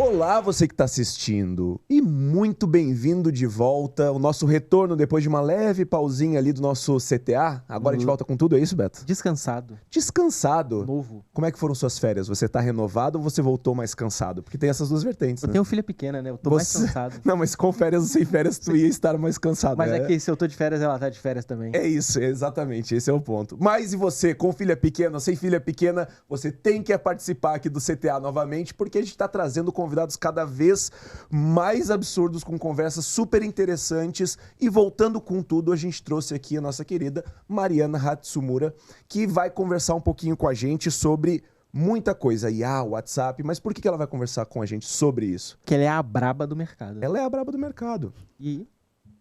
Olá, você que está assistindo, e muito bem-vindo de volta. O nosso retorno depois de uma leve pausinha ali do nosso CTA. Agora a gente volta com tudo, é isso, Beto? Descansado. Descansado. Novo. Como é que foram suas férias? Você tá renovado ou você voltou mais cansado? Porque tem essas duas vertentes, Eu né? tenho filha pequena, né? Eu tô mais cansado. Não, mas com férias ou sem férias, tu ia estar mais cansado. Mas é que se eu tô de férias, ela tá de férias também. É isso, exatamente, esse é o ponto. Mas e você, com filha pequena ou sem filha pequena, você tem que participar aqui do CTA novamente, porque a gente tá trazendo convidados cada vez mais absurdos, com conversas super interessantes. E voltando com tudo, a gente trouxe aqui a nossa querida Mariana Hatsumura, que vai conversar um pouquinho com a gente sobre muita coisa. IA, WhatsApp, mas por que ela vai conversar com a gente sobre isso? Que ela é a braba do mercado. Ela é a braba do mercado. E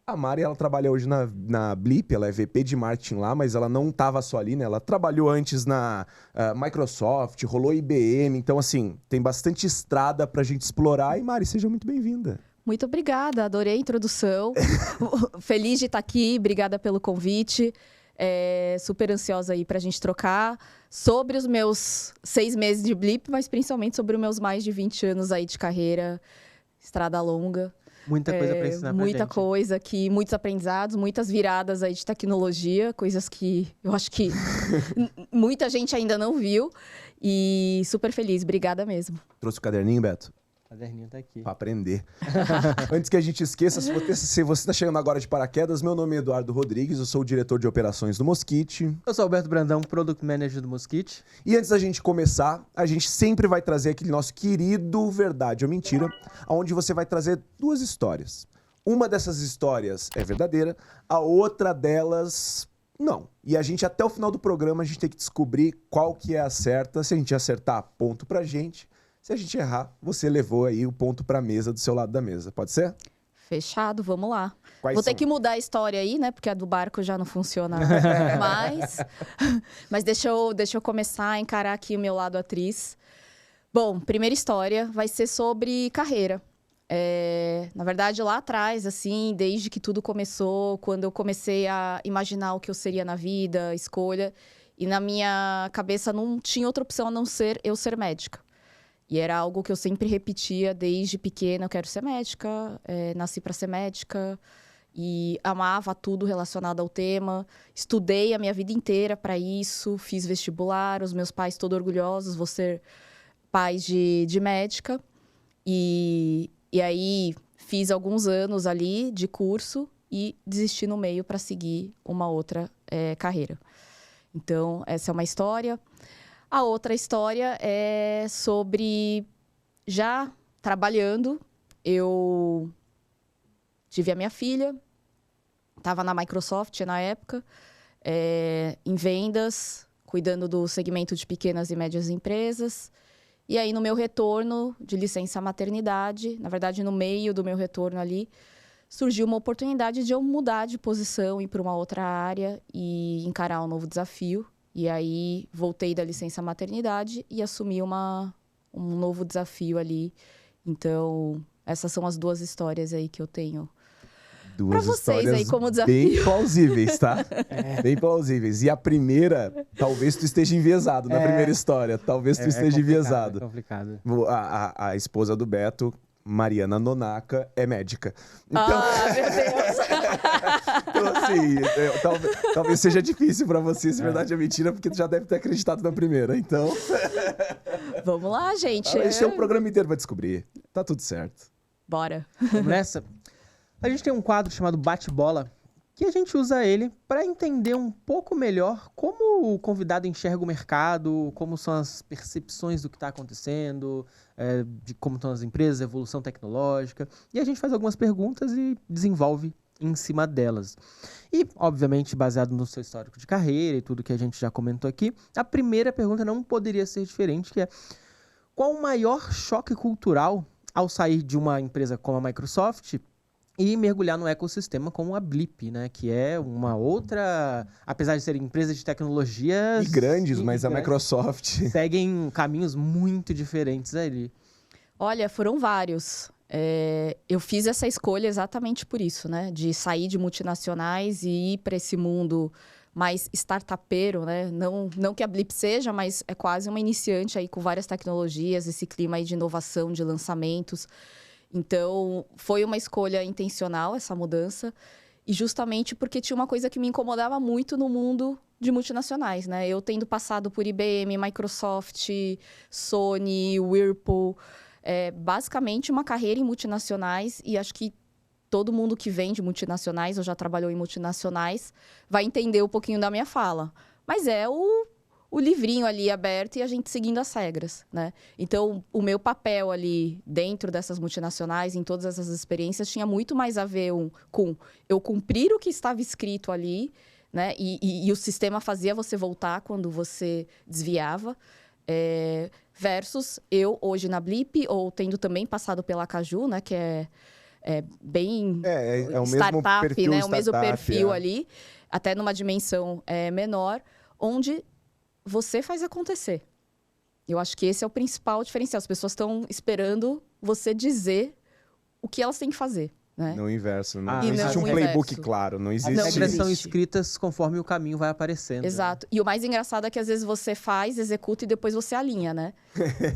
A Mari, ela trabalha hoje na Blip, ela é VP de marketing lá, mas ela não estava só ali, né? Ela trabalhou antes na Microsoft, rolou IBM, então assim, tem bastante estrada pra gente explorar. E Mari, seja muito bem-vinda. Muito obrigada, adorei a introdução. Feliz de estar aqui, obrigada pelo convite. Super ansiosa aí pra gente trocar sobre os meus 6 meses de Blip, mas principalmente sobre os meus mais de 20 anos aí de carreira, estrada longa. muita coisa pra ensinar pra Muita gente. coisa aqui, muitos aprendizados, muitas viradas aí de tecnologia, coisas que eu acho que muita gente ainda não viu. E super feliz, obrigada mesmo. Trouxe o caderninho, Beto? O caderninho tá aqui. Pra aprender. Antes que a gente esqueça, se você tá chegando agora de paraquedas, meu nome é Eduardo Rodrigues, eu sou o diretor de operações do Mosquite. Eu sou o Alberto Brandão, Product Manager do Mosquite. E antes da gente começar, a gente sempre vai trazer aquele nosso querido Verdade ou Mentira, onde você vai trazer 2 histórias. Uma dessas histórias é verdadeira, a outra delas não. E a gente, até o final do programa, a gente tem que descobrir qual que é a certa. Se a gente acertar, ponto pra gente. Se a gente errar, você levou aí o ponto pra mesa do seu lado da mesa. Pode ser? Fechado, vamos lá. Quais Vou ter são? que mudar a história aí, né? Porque a do barco já não funciona mais. Mas deixa eu começar a encarar aqui o meu lado atriz. Bom, primeira história vai ser sobre carreira. Na verdade, lá atrás, assim, desde que tudo começou, quando eu comecei a imaginar o que eu seria na vida, escolha, e na minha cabeça não tinha outra opção a não ser eu ser médica. E era algo que eu sempre repetia desde pequena, eu quero ser médica, nasci para ser médica e amava tudo relacionado ao tema. Estudei a minha vida inteira para isso, fiz vestibular, os meus pais todos orgulhosos, vou ser pais de médica. E aí fiz alguns anos ali de curso e desisti no meio para seguir uma outra carreira. Então, essa é uma história. A outra história é sobre, já trabalhando, eu tive a minha filha, estava na Microsoft na época, em vendas, cuidando do segmento de pequenas e médias empresas. E aí, no meu retorno de licença maternidade, na verdade, no meio do meu retorno ali, surgiu uma oportunidade de eu mudar de posição, ir para uma outra área e encarar um novo desafio. E aí, voltei da licença maternidade e assumi um novo desafio ali. Então, essas são as 2 histórias aí que eu tenho. 2 pra vocês histórias aí como desafio. bem plausíveis, tá? Bem plausíveis. E a primeira, talvez tu esteja enviesado na primeira história. Talvez tu esteja enviesado. É complicado. A esposa do Beto, Mariana Nonaka, é médica. Então, Meu Deus! então assim, talvez seja difícil pra você se verdade ou mentira, porque tu já deve ter acreditado na primeira. Então, Vamos lá, gente. esse é um programa inteiro pra descobrir. Tá tudo certo. Bora. Vamos nessa? A gente tem um quadro chamado Bate-Bola, que a gente usa ele para entender um pouco melhor como o convidado enxerga o mercado, como são as percepções do que está acontecendo, de como estão as empresas, evolução tecnológica. E a gente faz algumas perguntas e desenvolve em cima delas. E, obviamente, baseado no seu histórico de carreira e tudo que a gente já comentou aqui, a primeira pergunta não poderia ser diferente, que é: qual o maior choque cultural ao sair de uma empresa como a Microsoft e mergulhar no ecossistema como a Blip, né? Que é uma outra... Apesar de serem empresas de tecnologia... E grandes, mas a Microsoft... seguem caminhos muito diferentes ali. Olha, foram vários. Eu fiz essa escolha exatamente por isso, né? De sair de multinacionais e ir para esse mundo mais startupeiro, né? Não que a Blip seja, mas é quase uma iniciante aí com várias tecnologias, esse clima aí de inovação, de lançamentos. Então, foi uma escolha intencional essa mudança. E justamente porque tinha uma coisa que me incomodava muito no mundo de multinacionais, né? Eu tendo passado por IBM, Microsoft, Sony, Whirlpool, basicamente uma carreira em multinacionais, e acho que todo mundo que vem de multinacionais ou já trabalhou em multinacionais vai entender um pouquinho da minha fala. Mas é o livrinho ali aberto e a gente seguindo as regras, né? Então, o meu papel ali dentro dessas multinacionais, em todas essas experiências, tinha muito mais a ver com eu cumprir o que estava escrito ali, né? E o sistema fazia você voltar quando você desviava. Versus eu, hoje na Blip, ou tendo também passado pela Caju, né? Que é bem o startup, mesmo perfil, né? O mesmo startup, perfil ali, até numa dimensão menor, onde você faz acontecer. Eu acho que esse é o principal diferencial. As pessoas estão esperando você dizer o que elas têm que fazer, né? No inverso. Não, Ah, não e existe não um o playbook inverso. claro. Não As existe. regras são existe. escritas conforme o caminho vai aparecendo. Exato. E o mais engraçado é que às vezes você faz, executa e depois você alinha, né?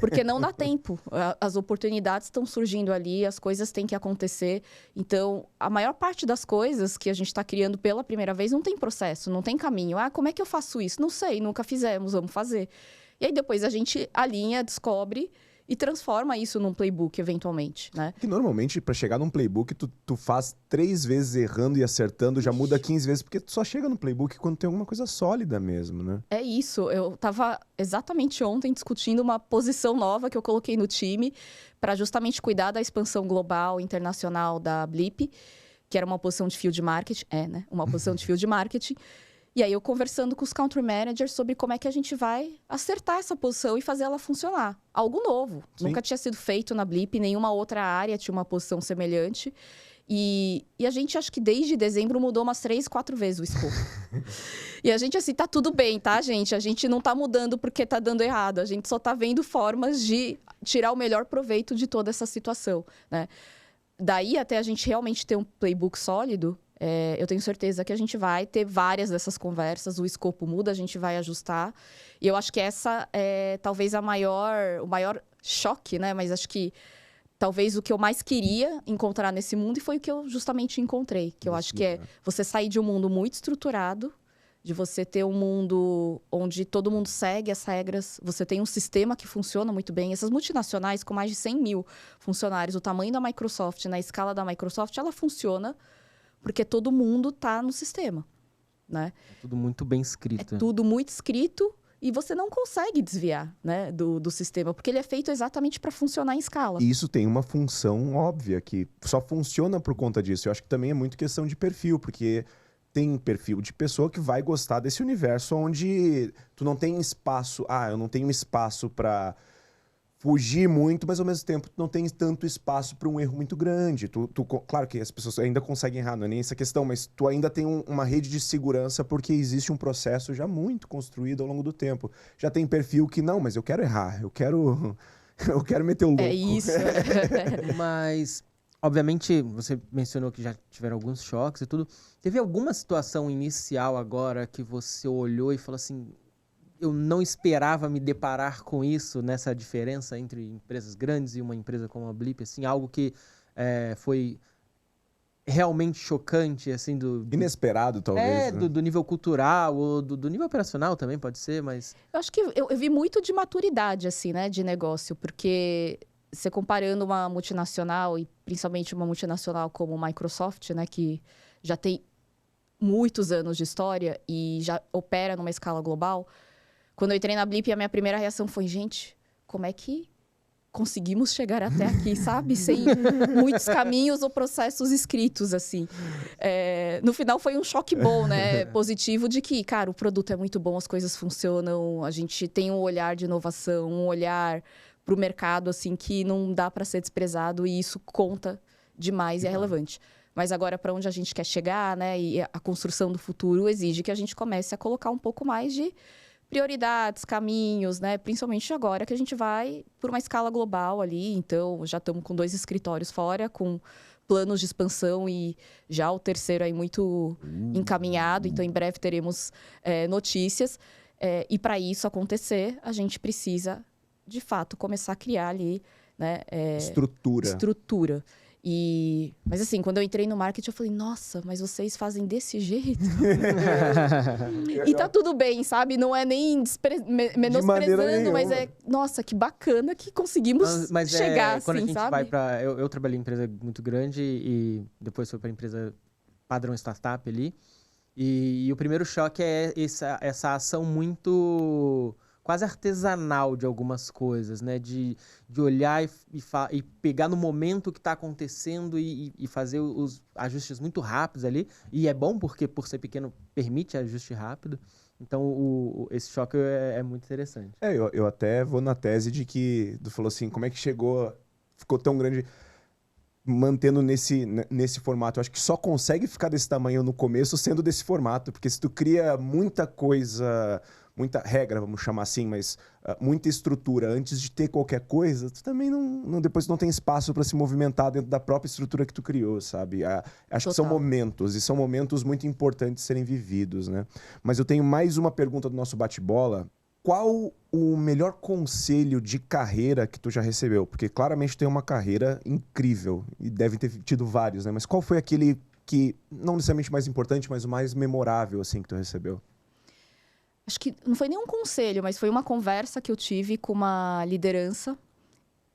Porque não dá tempo. As oportunidades estão surgindo ali, as coisas têm que acontecer. Então, a maior parte das coisas que a gente está criando pela primeira vez não tem processo, não tem caminho. Ah, como é que eu faço isso? Não sei, nunca fizemos, vamos fazer. E aí depois a gente alinha, descobre e transforma isso num playbook, eventualmente, né? Que normalmente, para chegar num playbook, tu faz 3 vezes errando e acertando, já muda 15 vezes, porque tu só chega no playbook quando tem alguma coisa sólida mesmo, né? É isso. Eu estava exatamente ontem discutindo uma posição nova que eu coloquei no time para justamente cuidar da expansão global, internacional da Blip, que era uma posição de field marketing. Né? Uma posição de field marketing. E aí eu conversando com os country managers sobre como é que a gente vai acertar essa posição e fazer ela funcionar. Algo novo. Sim. Nunca tinha sido feito na Blip, nenhuma outra área tinha uma posição semelhante. E a gente, acho que desde dezembro, mudou umas 3, 4 vezes o escopo. E a gente, assim, tá tudo bem, tá, gente? A gente não tá mudando porque tá dando errado. A gente só tá vendo formas de tirar o melhor proveito de toda essa situação, né? Daí, até a gente realmente ter um playbook sólido, eu tenho certeza que a gente vai ter várias dessas conversas, o escopo muda, a gente vai ajustar. E eu acho que essa é talvez o maior choque, né? Mas acho que talvez o que eu mais queria encontrar nesse mundo, e foi o que eu justamente encontrei. Que eu acho que é você sair de um mundo muito estruturado, de você ter um mundo onde todo mundo segue as regras, você tem um sistema que funciona muito bem. Essas multinacionais com mais de 100 mil funcionários, o tamanho da Microsoft, na escala da Microsoft, ela funciona porque todo mundo está no sistema, né? É tudo muito bem escrito. É tudo muito escrito e você não consegue desviar, né, do sistema, porque ele é feito exatamente para funcionar em escala. E isso tem uma função óbvia, que só funciona por conta disso. Eu acho que também é muito questão de perfil, porque tem perfil de pessoa que vai gostar desse universo onde tu não tem espaço. Eu não tenho espaço para fugir muito, mas ao mesmo tempo tu não tem tanto espaço para um erro muito grande. Claro que as pessoas ainda conseguem errar, não é nem essa questão, mas tu ainda tem uma rede de segurança porque existe um processo já muito construído ao longo do tempo. Já tem perfil que não, mas eu quero errar, eu quero meter o louco. É isso. Mas, obviamente, você mencionou que já tiveram alguns choques e tudo. Teve alguma situação inicial agora que você olhou e falou assim: eu não esperava me deparar com isso, nessa diferença entre empresas grandes e uma empresa como a Blip, assim, algo que foi realmente chocante, assim, Inesperado, talvez. Né? do nível cultural ou do nível operacional também pode ser, mas... Eu acho que eu vi muito de maturidade, assim, né, de negócio, porque você comparando uma multinacional, e principalmente uma multinacional como a Microsoft, né, que já tem muitos anos de história e já opera numa escala global. Quando eu entrei na Blip, a minha primeira reação foi: gente, como é que conseguimos chegar até aqui, sabe? Sem muitos caminhos ou processos escritos, assim. No final foi um choque bom, né? Positivo de que, cara, o produto é muito bom, as coisas funcionam, a gente tem um olhar de inovação, um olhar para o mercado, assim, que não dá para ser desprezado, e isso conta demais e é relevante. Mas agora, para onde a gente quer chegar, né? E a construção do futuro exige que a gente comece a colocar um pouco mais de prioridades, caminhos, né? Principalmente agora que a gente vai por uma escala global ali. Então, já estamos com 2 escritórios fora, com planos de expansão e já o terceiro aí muito encaminhado. Então, em breve teremos notícias. E para isso acontecer, a gente precisa, de fato, começar a criar ali, né, estrutura. Mas assim, quando eu entrei no marketing, eu falei, nossa, mas vocês fazem desse jeito? E tá tudo bem, sabe? Não é nem menosprezando, mas nossa, que bacana que conseguimos chegar quando assim, a gente sabe? vai pra... Eu trabalhei em empresa muito grande e depois fui pra empresa padrão startup ali. E o primeiro choque é essa ação muito... quase artesanal de algumas coisas, né? De olhar e pegar no momento que está acontecendo e fazer os ajustes muito rápidos ali. E é bom porque, por ser pequeno, permite ajuste rápido. Então, esse choque é muito interessante. Eu até vou na tese de que... Tu falou assim, como é que ficou tão grande... mantendo nesse formato. Eu acho que só consegue ficar desse tamanho no começo sendo desse formato, porque se tu cria muita coisa, muita regra, vamos chamar assim, mas muita estrutura antes de ter qualquer coisa, tu também depois não tem espaço para se movimentar dentro da própria estrutura que tu criou, sabe? Acho que são momentos, e são momentos muito importantes de serem vividos, né? Mas eu tenho mais uma pergunta do nosso bate-bola. Qual o melhor conselho de carreira que tu já recebeu? Porque claramente tem uma carreira incrível e deve ter tido vários, né? Mas qual foi aquele que, não necessariamente mais importante, mas o mais memorável, assim, que tu recebeu? Acho que não foi nenhum conselho, mas foi uma conversa que eu tive com uma liderança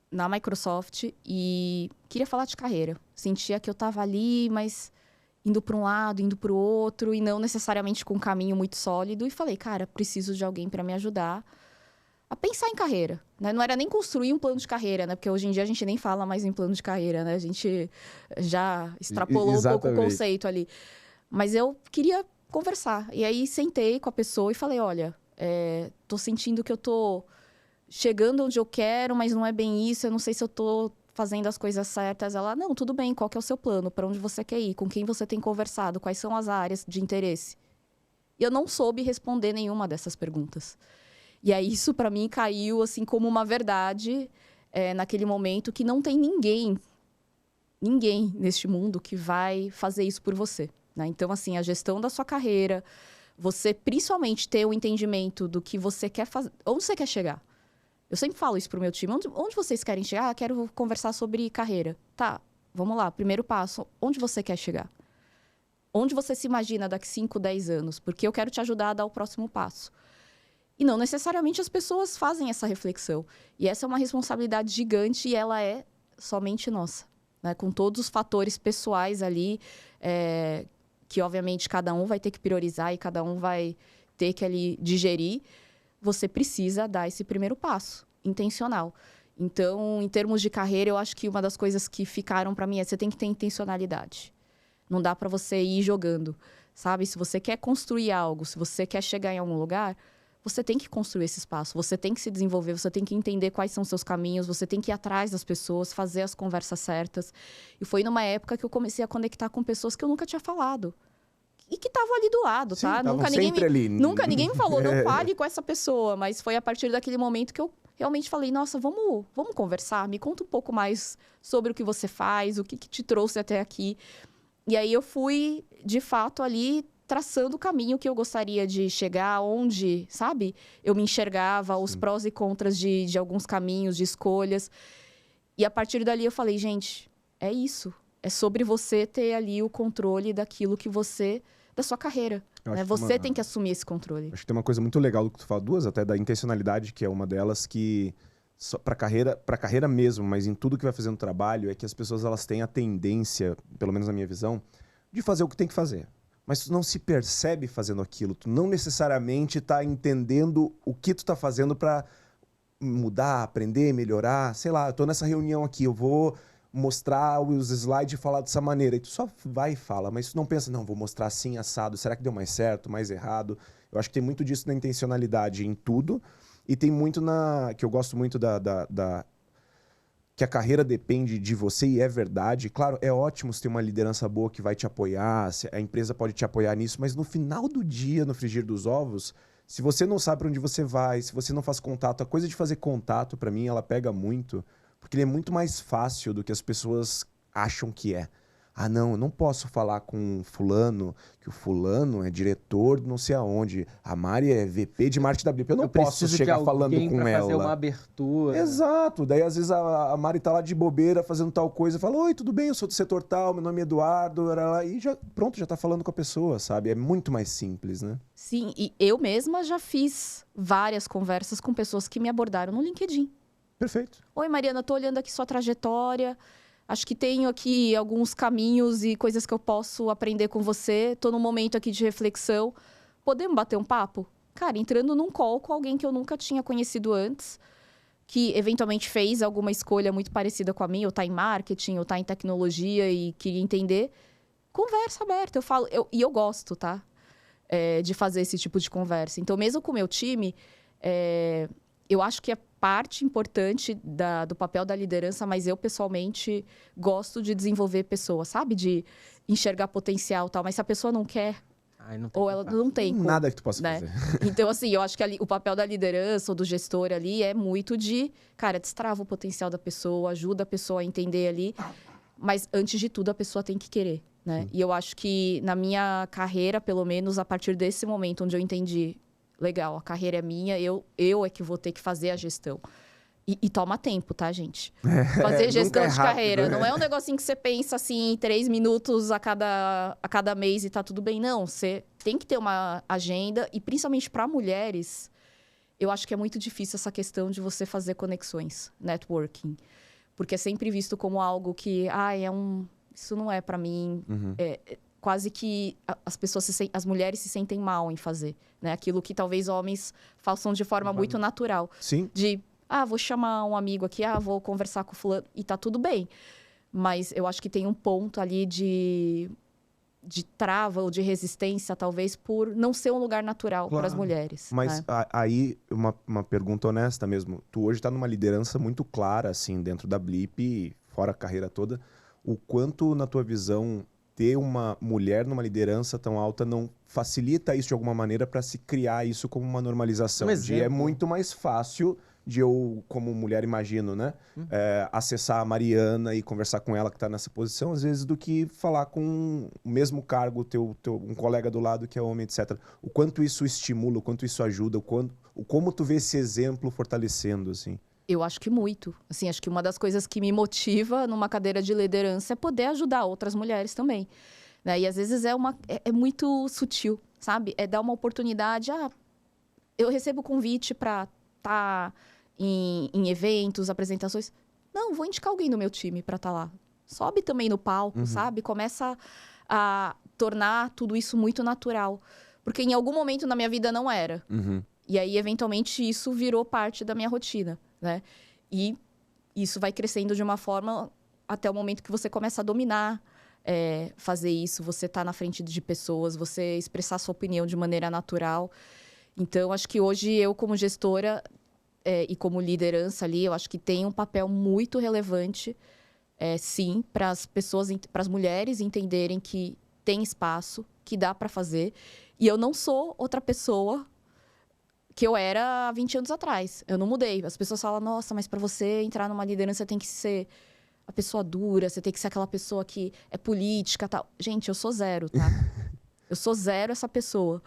na Microsoft e queria falar de carreira. Sentia que eu estava ali, mas indo para um lado, indo para o outro, e não necessariamente com um caminho muito sólido. E falei, cara, preciso de alguém para me ajudar a pensar em carreira, né? Não era nem construir um plano de carreira, né? Porque hoje em dia a gente nem fala mais em plano de carreira, né? A gente já extrapolou um pouco o conceito ali. Mas eu queria conversar. E aí sentei com a pessoa e falei, olha, tô sentindo que eu tô chegando onde eu quero, mas não é bem isso. Eu não sei se eu tô fazendo as coisas certas. Ela, não, tudo bem, qual que é o seu plano? Para onde você quer ir? Com quem você tem conversado? Quais são as áreas de interesse? E eu não soube responder nenhuma dessas perguntas. E aí isso, para mim, caiu assim como uma verdade naquele momento, que não tem ninguém neste mundo que vai fazer isso por você, né? Então, assim, a gestão da sua carreira, você principalmente ter o entendimento do que você quer fazer, onde você quer chegar. Eu sempre falo isso pro meu time. Onde vocês querem chegar? Quero conversar sobre carreira. Tá, vamos lá. Primeiro passo. Onde você quer chegar? Onde você se imagina daqui 5, 10 anos? Porque eu quero te ajudar a dar o próximo passo. E não necessariamente as pessoas fazem essa reflexão. E essa é uma responsabilidade gigante e ela é somente nossa, né? Com todos os fatores pessoais ali, que obviamente cada um vai ter que priorizar e cada um vai ter que ali digerir. Você precisa dar esse primeiro passo, intencional. Então, em termos de carreira, eu acho que uma das coisas que ficaram para mim é você tem que ter intencionalidade. Não dá para você ir jogando, sabe? Se você quer construir algo, se você quer chegar em algum lugar, você tem que construir esse espaço, você tem que se desenvolver, você tem que entender quais são os seus caminhos, você tem que ir atrás das pessoas, fazer as conversas certas. E foi numa época que eu comecei a conectar com pessoas que eu nunca tinha falado. E que estavam ali do lado, Sim, tá? Nunca ninguém me falou, não fale com essa pessoa. Mas foi a partir daquele momento que eu realmente falei, nossa, vamos conversar? Me conta um pouco mais sobre o que você faz, o que te trouxe até aqui. E aí eu fui, de fato, ali traçando o caminho que eu gostaria de chegar, onde, sabe? Eu me enxergava, os prós e contras de alguns caminhos, de escolhas. E a partir dali eu falei, gente, é isso. É sobre você ter ali o controle daquilo que você... da sua carreira. Né? Você tem que assumir esse controle. Acho que tem uma coisa muito legal do que tu fala, duas até, da intencionalidade, que é uma delas, que para carreira mesmo, mas em tudo que vai fazer no trabalho, é que as pessoas elas têm a tendência, pelo menos na minha visão, de fazer o que tem que fazer. Mas tu não se percebe fazendo aquilo, tu não necessariamente tá entendendo o que tu tá fazendo para mudar, aprender, melhorar. Sei lá, eu tô nessa reunião aqui, eu vou mostrar os slides e falar dessa maneira. E tu só vai e fala, mas tu não pensa, não, vou mostrar assim, assado. Será que deu mais certo, mais errado? Eu acho que tem muito disso na intencionalidade em tudo. E tem muito que eu gosto muito que a carreira depende de você, e é verdade. Claro, é ótimo se tem uma liderança boa que vai te apoiar, a empresa pode te apoiar nisso, mas no final do dia, no frigir dos ovos, se você não sabe para onde você vai, se você não faz contato, a coisa de fazer contato, para mim, ela pega muito, porque ele é muito mais fácil do que as pessoas acham que é. Ah, não, eu não posso falar com fulano, que o fulano é diretor de não sei aonde. A Mari é VP de marketing da Blip. Eu não posso chegar falando com ela. Fazer uma abertura. Exato. Daí, às vezes, a Mari tá lá de bobeira fazendo tal coisa. Fala, oi, tudo bem? Eu sou do setor tal, meu nome é Eduardo. E já, pronto, já tá falando com a pessoa, sabe? É muito mais simples, né? Sim, e eu mesma já fiz várias conversas com pessoas que me abordaram no LinkedIn. Perfeito. Oi, Mariana, tô olhando aqui sua trajetória. Acho que tenho aqui alguns caminhos e coisas que eu posso aprender com você. Tô num momento aqui de reflexão. Podemos bater um papo? Cara, entrando num call com alguém que eu nunca tinha conhecido antes, que eventualmente fez alguma escolha muito parecida com a minha, ou tá em marketing, ou tá em tecnologia e queria entender. Conversa aberta. Eu falo, e eu gosto, tá? De fazer esse tipo de conversa. Então, mesmo com o meu time, eu acho que é parte importante do papel da liderança, mas eu, pessoalmente, gosto de desenvolver pessoas, sabe? De enxergar potencial e tal. Mas se a pessoa não quer, ou ela não tem como, nada que tu possa né? fazer. Então, assim, eu acho que o papel da liderança ou do gestor ali é muito de, cara, destrava o potencial da pessoa, ajuda a pessoa a entender ali. Mas, antes de tudo, a pessoa tem que querer, né? E eu acho que, na minha carreira, pelo menos, a partir desse momento onde eu entendi... Legal, a carreira é minha, eu é que vou ter que fazer a gestão. E toma tempo, tá, gente? Fazer gestão de carreira. Não é um negocinho que você pensa assim, em 3 minutos a cada mês e tá tudo bem. Não, você tem que ter uma agenda. E principalmente para mulheres, eu acho que é muito difícil essa questão de você fazer conexões, networking. Porque é sempre visto como algo que, isso não é para mim. Quase que as mulheres se sentem mal em fazer, né? Aquilo que talvez homens façam de forma muito natural. Sim. De, vou chamar um amigo aqui, vou conversar com o fulano, e tá tudo bem. Mas eu acho que tem um ponto ali de trava ou de resistência, talvez, por não ser um lugar natural para as mulheres. Mas né? Aí, uma pergunta honesta mesmo. Tu hoje tá numa liderança muito clara, assim, dentro da Blip, fora a carreira toda. O quanto, na tua visão... ter uma mulher numa liderança tão alta não facilita isso de alguma maneira para se criar isso como uma normalização. É muito mais fácil de eu, como mulher, imagino, né? Acessar a Mariana e conversar com ela que está nessa posição, às vezes, do que falar com o mesmo cargo, um colega do lado que é homem, etc. O quanto isso estimula, o quanto isso ajuda, como tu vê esse exemplo fortalecendo, assim? Eu acho que muito. Assim, acho que uma das coisas que me motiva numa cadeira de liderança é poder ajudar outras mulheres também. Né? E às vezes é muito sutil, sabe? É dar uma oportunidade. Eu recebo convite para estar em eventos, apresentações. Não, vou indicar alguém do meu time para estar lá. Sobe também no palco, sabe? Começa a tornar tudo isso muito natural. Porque em algum momento na minha vida não era. E aí, eventualmente, isso virou parte da minha rotina. Né? E isso vai crescendo de uma forma até o momento que você começa a dominar fazer isso, você tá na frente de pessoas, você expressar sua opinião de maneira natural. Então, acho que hoje eu, como gestora e como liderança ali, eu acho que tem um papel muito relevante, sim, para as pessoas, para as mulheres entenderem que tem espaço, que dá para fazer. E eu não sou outra pessoa que eu era há 20 anos atrás. Eu não mudei. As pessoas falam, nossa, mas para você entrar numa liderança tem que ser a pessoa dura, você tem que ser aquela pessoa que é política, tal. Gente, eu sou zero, tá? Eu sou zero essa pessoa.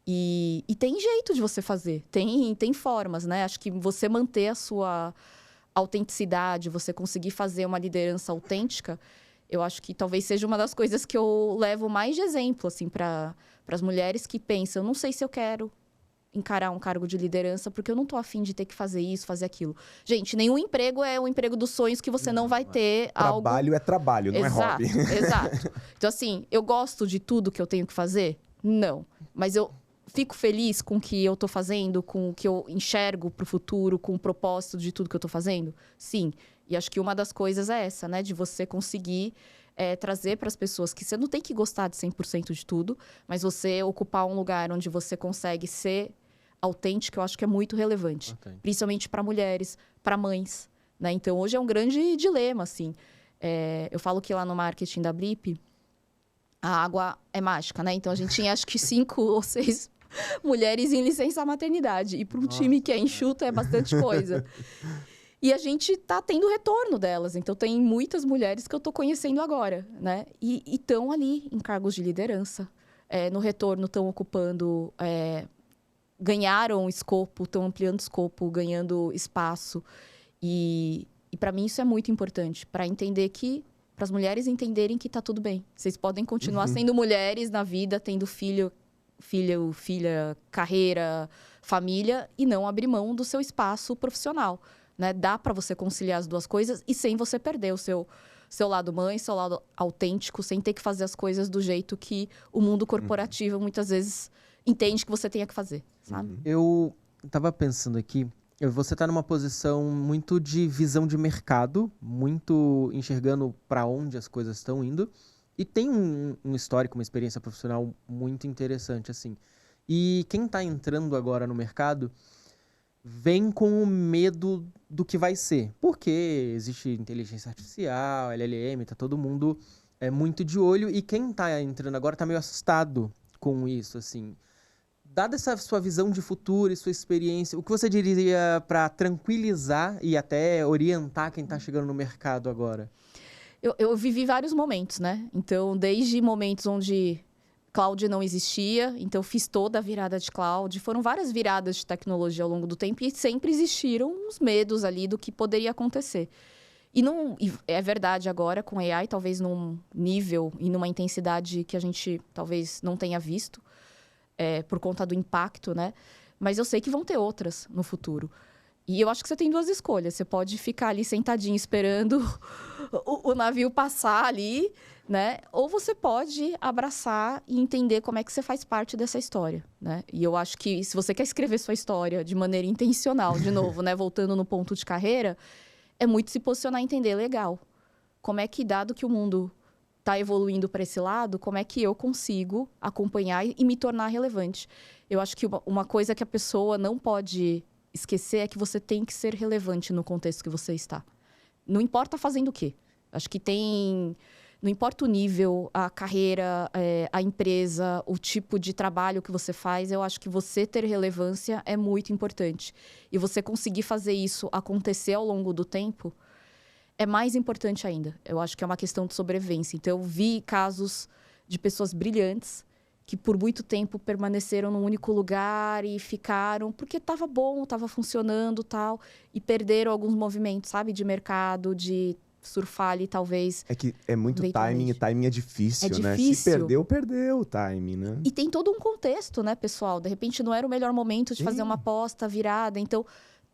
E tem jeito de você fazer. Tem formas, né? Acho que você manter a sua autenticidade, você conseguir fazer uma liderança autêntica, eu acho que talvez seja uma das coisas que eu levo mais de exemplo, assim, para as mulheres que pensam, não sei se eu quero encarar um cargo de liderança, porque eu não tô afim de ter que fazer isso, fazer aquilo. Gente, nenhum emprego é o emprego dos sonhos que você não vai ter algo... Trabalho é trabalho, não é hobby. Exato. Então, assim, eu gosto de tudo que eu tenho que fazer? Não. Mas eu fico feliz com o que eu tô fazendo, com o que eu enxergo pro futuro, com o propósito de tudo que eu tô fazendo? Sim. E acho que uma das coisas é essa, né? De você conseguir trazer para as pessoas que você não tem que gostar de 100% de tudo, mas você ocupar um lugar onde você consegue ser autêntica, eu acho que é muito relevante. Principalmente para mulheres, para mães. Né? Então, hoje é um grande dilema, assim. Eu falo que lá no marketing da Blip, a água é mágica, né? Então, a gente tinha, acho que 5 ou 6 mulheres em licença maternidade. E para um time que é enxuto, é bastante coisa. E a gente tá tendo retorno delas. Então, tem muitas mulheres que eu tô conhecendo agora, né? E estão ali em cargos de liderança. No retorno, estão ocupando... ganharam escopo, estão ampliando escopo, ganhando espaço. E para mim, isso é muito importante. Para as mulheres entenderem que tá tudo bem. Vocês podem continuar sendo mulheres na vida, tendo filha, carreira, família, e não abrir mão do seu espaço profissional, né? Dá para você conciliar as duas coisas e sem você perder o seu lado mãe, seu lado autêntico, sem ter que fazer as coisas do jeito que o mundo corporativo muitas vezes entende que você tenha que fazer, sabe? Eu tava pensando aqui, você tá numa posição muito de visão de mercado, muito enxergando para onde as coisas estão indo, e tem um histórico, uma experiência profissional muito interessante, assim. E quem tá entrando agora no mercado vem com o medo do que vai ser. Porque existe inteligência artificial, LLM, tá todo mundo muito de olho. E quem tá entrando agora tá meio assustado com isso, assim. Dada essa sua visão de futuro e sua experiência, o que você diria para tranquilizar e até orientar quem tá chegando no mercado agora? Eu vivi vários momentos, né? Então, desde momentos onde cloud não existia, então fiz toda a virada de cloud. Foram várias viradas de tecnologia ao longo do tempo e sempre existiram uns medos ali do que poderia acontecer. E é verdade agora, com AI, talvez num nível e numa intensidade que a gente talvez não tenha visto, por conta do impacto, né? Mas eu sei que vão ter outras no futuro. E eu acho que você tem duas escolhas. Você pode ficar ali sentadinho esperando o navio passar ali, né? Ou você pode abraçar e entender como é que você faz parte dessa história, né? E eu acho que se você quer escrever sua história de maneira intencional, de novo, né? Voltando no ponto de carreira, é muito se posicionar e entender, legal. Como é que, dado que o mundo está evoluindo para esse lado, como é que eu consigo acompanhar e me tornar relevante? Eu acho que uma coisa que a pessoa não pode esquecer é que você tem que ser relevante no contexto que você está. Não importa fazendo o quê. Acho que não importa o nível, a carreira, a empresa, o tipo de trabalho que você faz, eu acho que você ter relevância é muito importante. E você conseguir fazer isso acontecer ao longo do tempo é mais importante ainda. Eu acho que é uma questão de sobrevivência. Então, eu vi casos de pessoas brilhantes que por muito tempo permaneceram num único lugar e ficaram porque estava bom, estava funcionando, tal, e perderam alguns movimentos, sabe, de mercado, de surfar ali, talvez. É que é muito timing, e timing é difícil, né? Difícil. Se perdeu o timing, né? E tem todo um contexto, né, pessoal? De repente não era o melhor momento de fazer uma aposta virada, então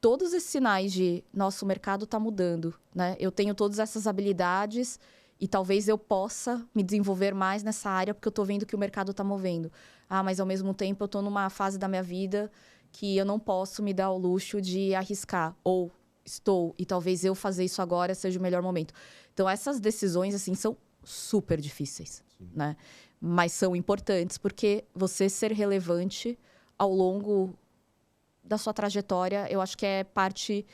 todos esses sinais de nosso mercado está mudando, né? Eu tenho todas essas habilidades e talvez eu possa me desenvolver mais nessa área porque eu estou vendo que o mercado está movendo. Mas ao mesmo tempo eu estou numa fase da minha vida que eu não posso me dar o luxo de arriscar. Ou estou, e talvez eu fazer isso agora seja o melhor momento. Então, essas decisões, assim, são super difíceis, né? Mas são importantes porque você ser relevante ao longo da sua trajetória, eu acho que é parte...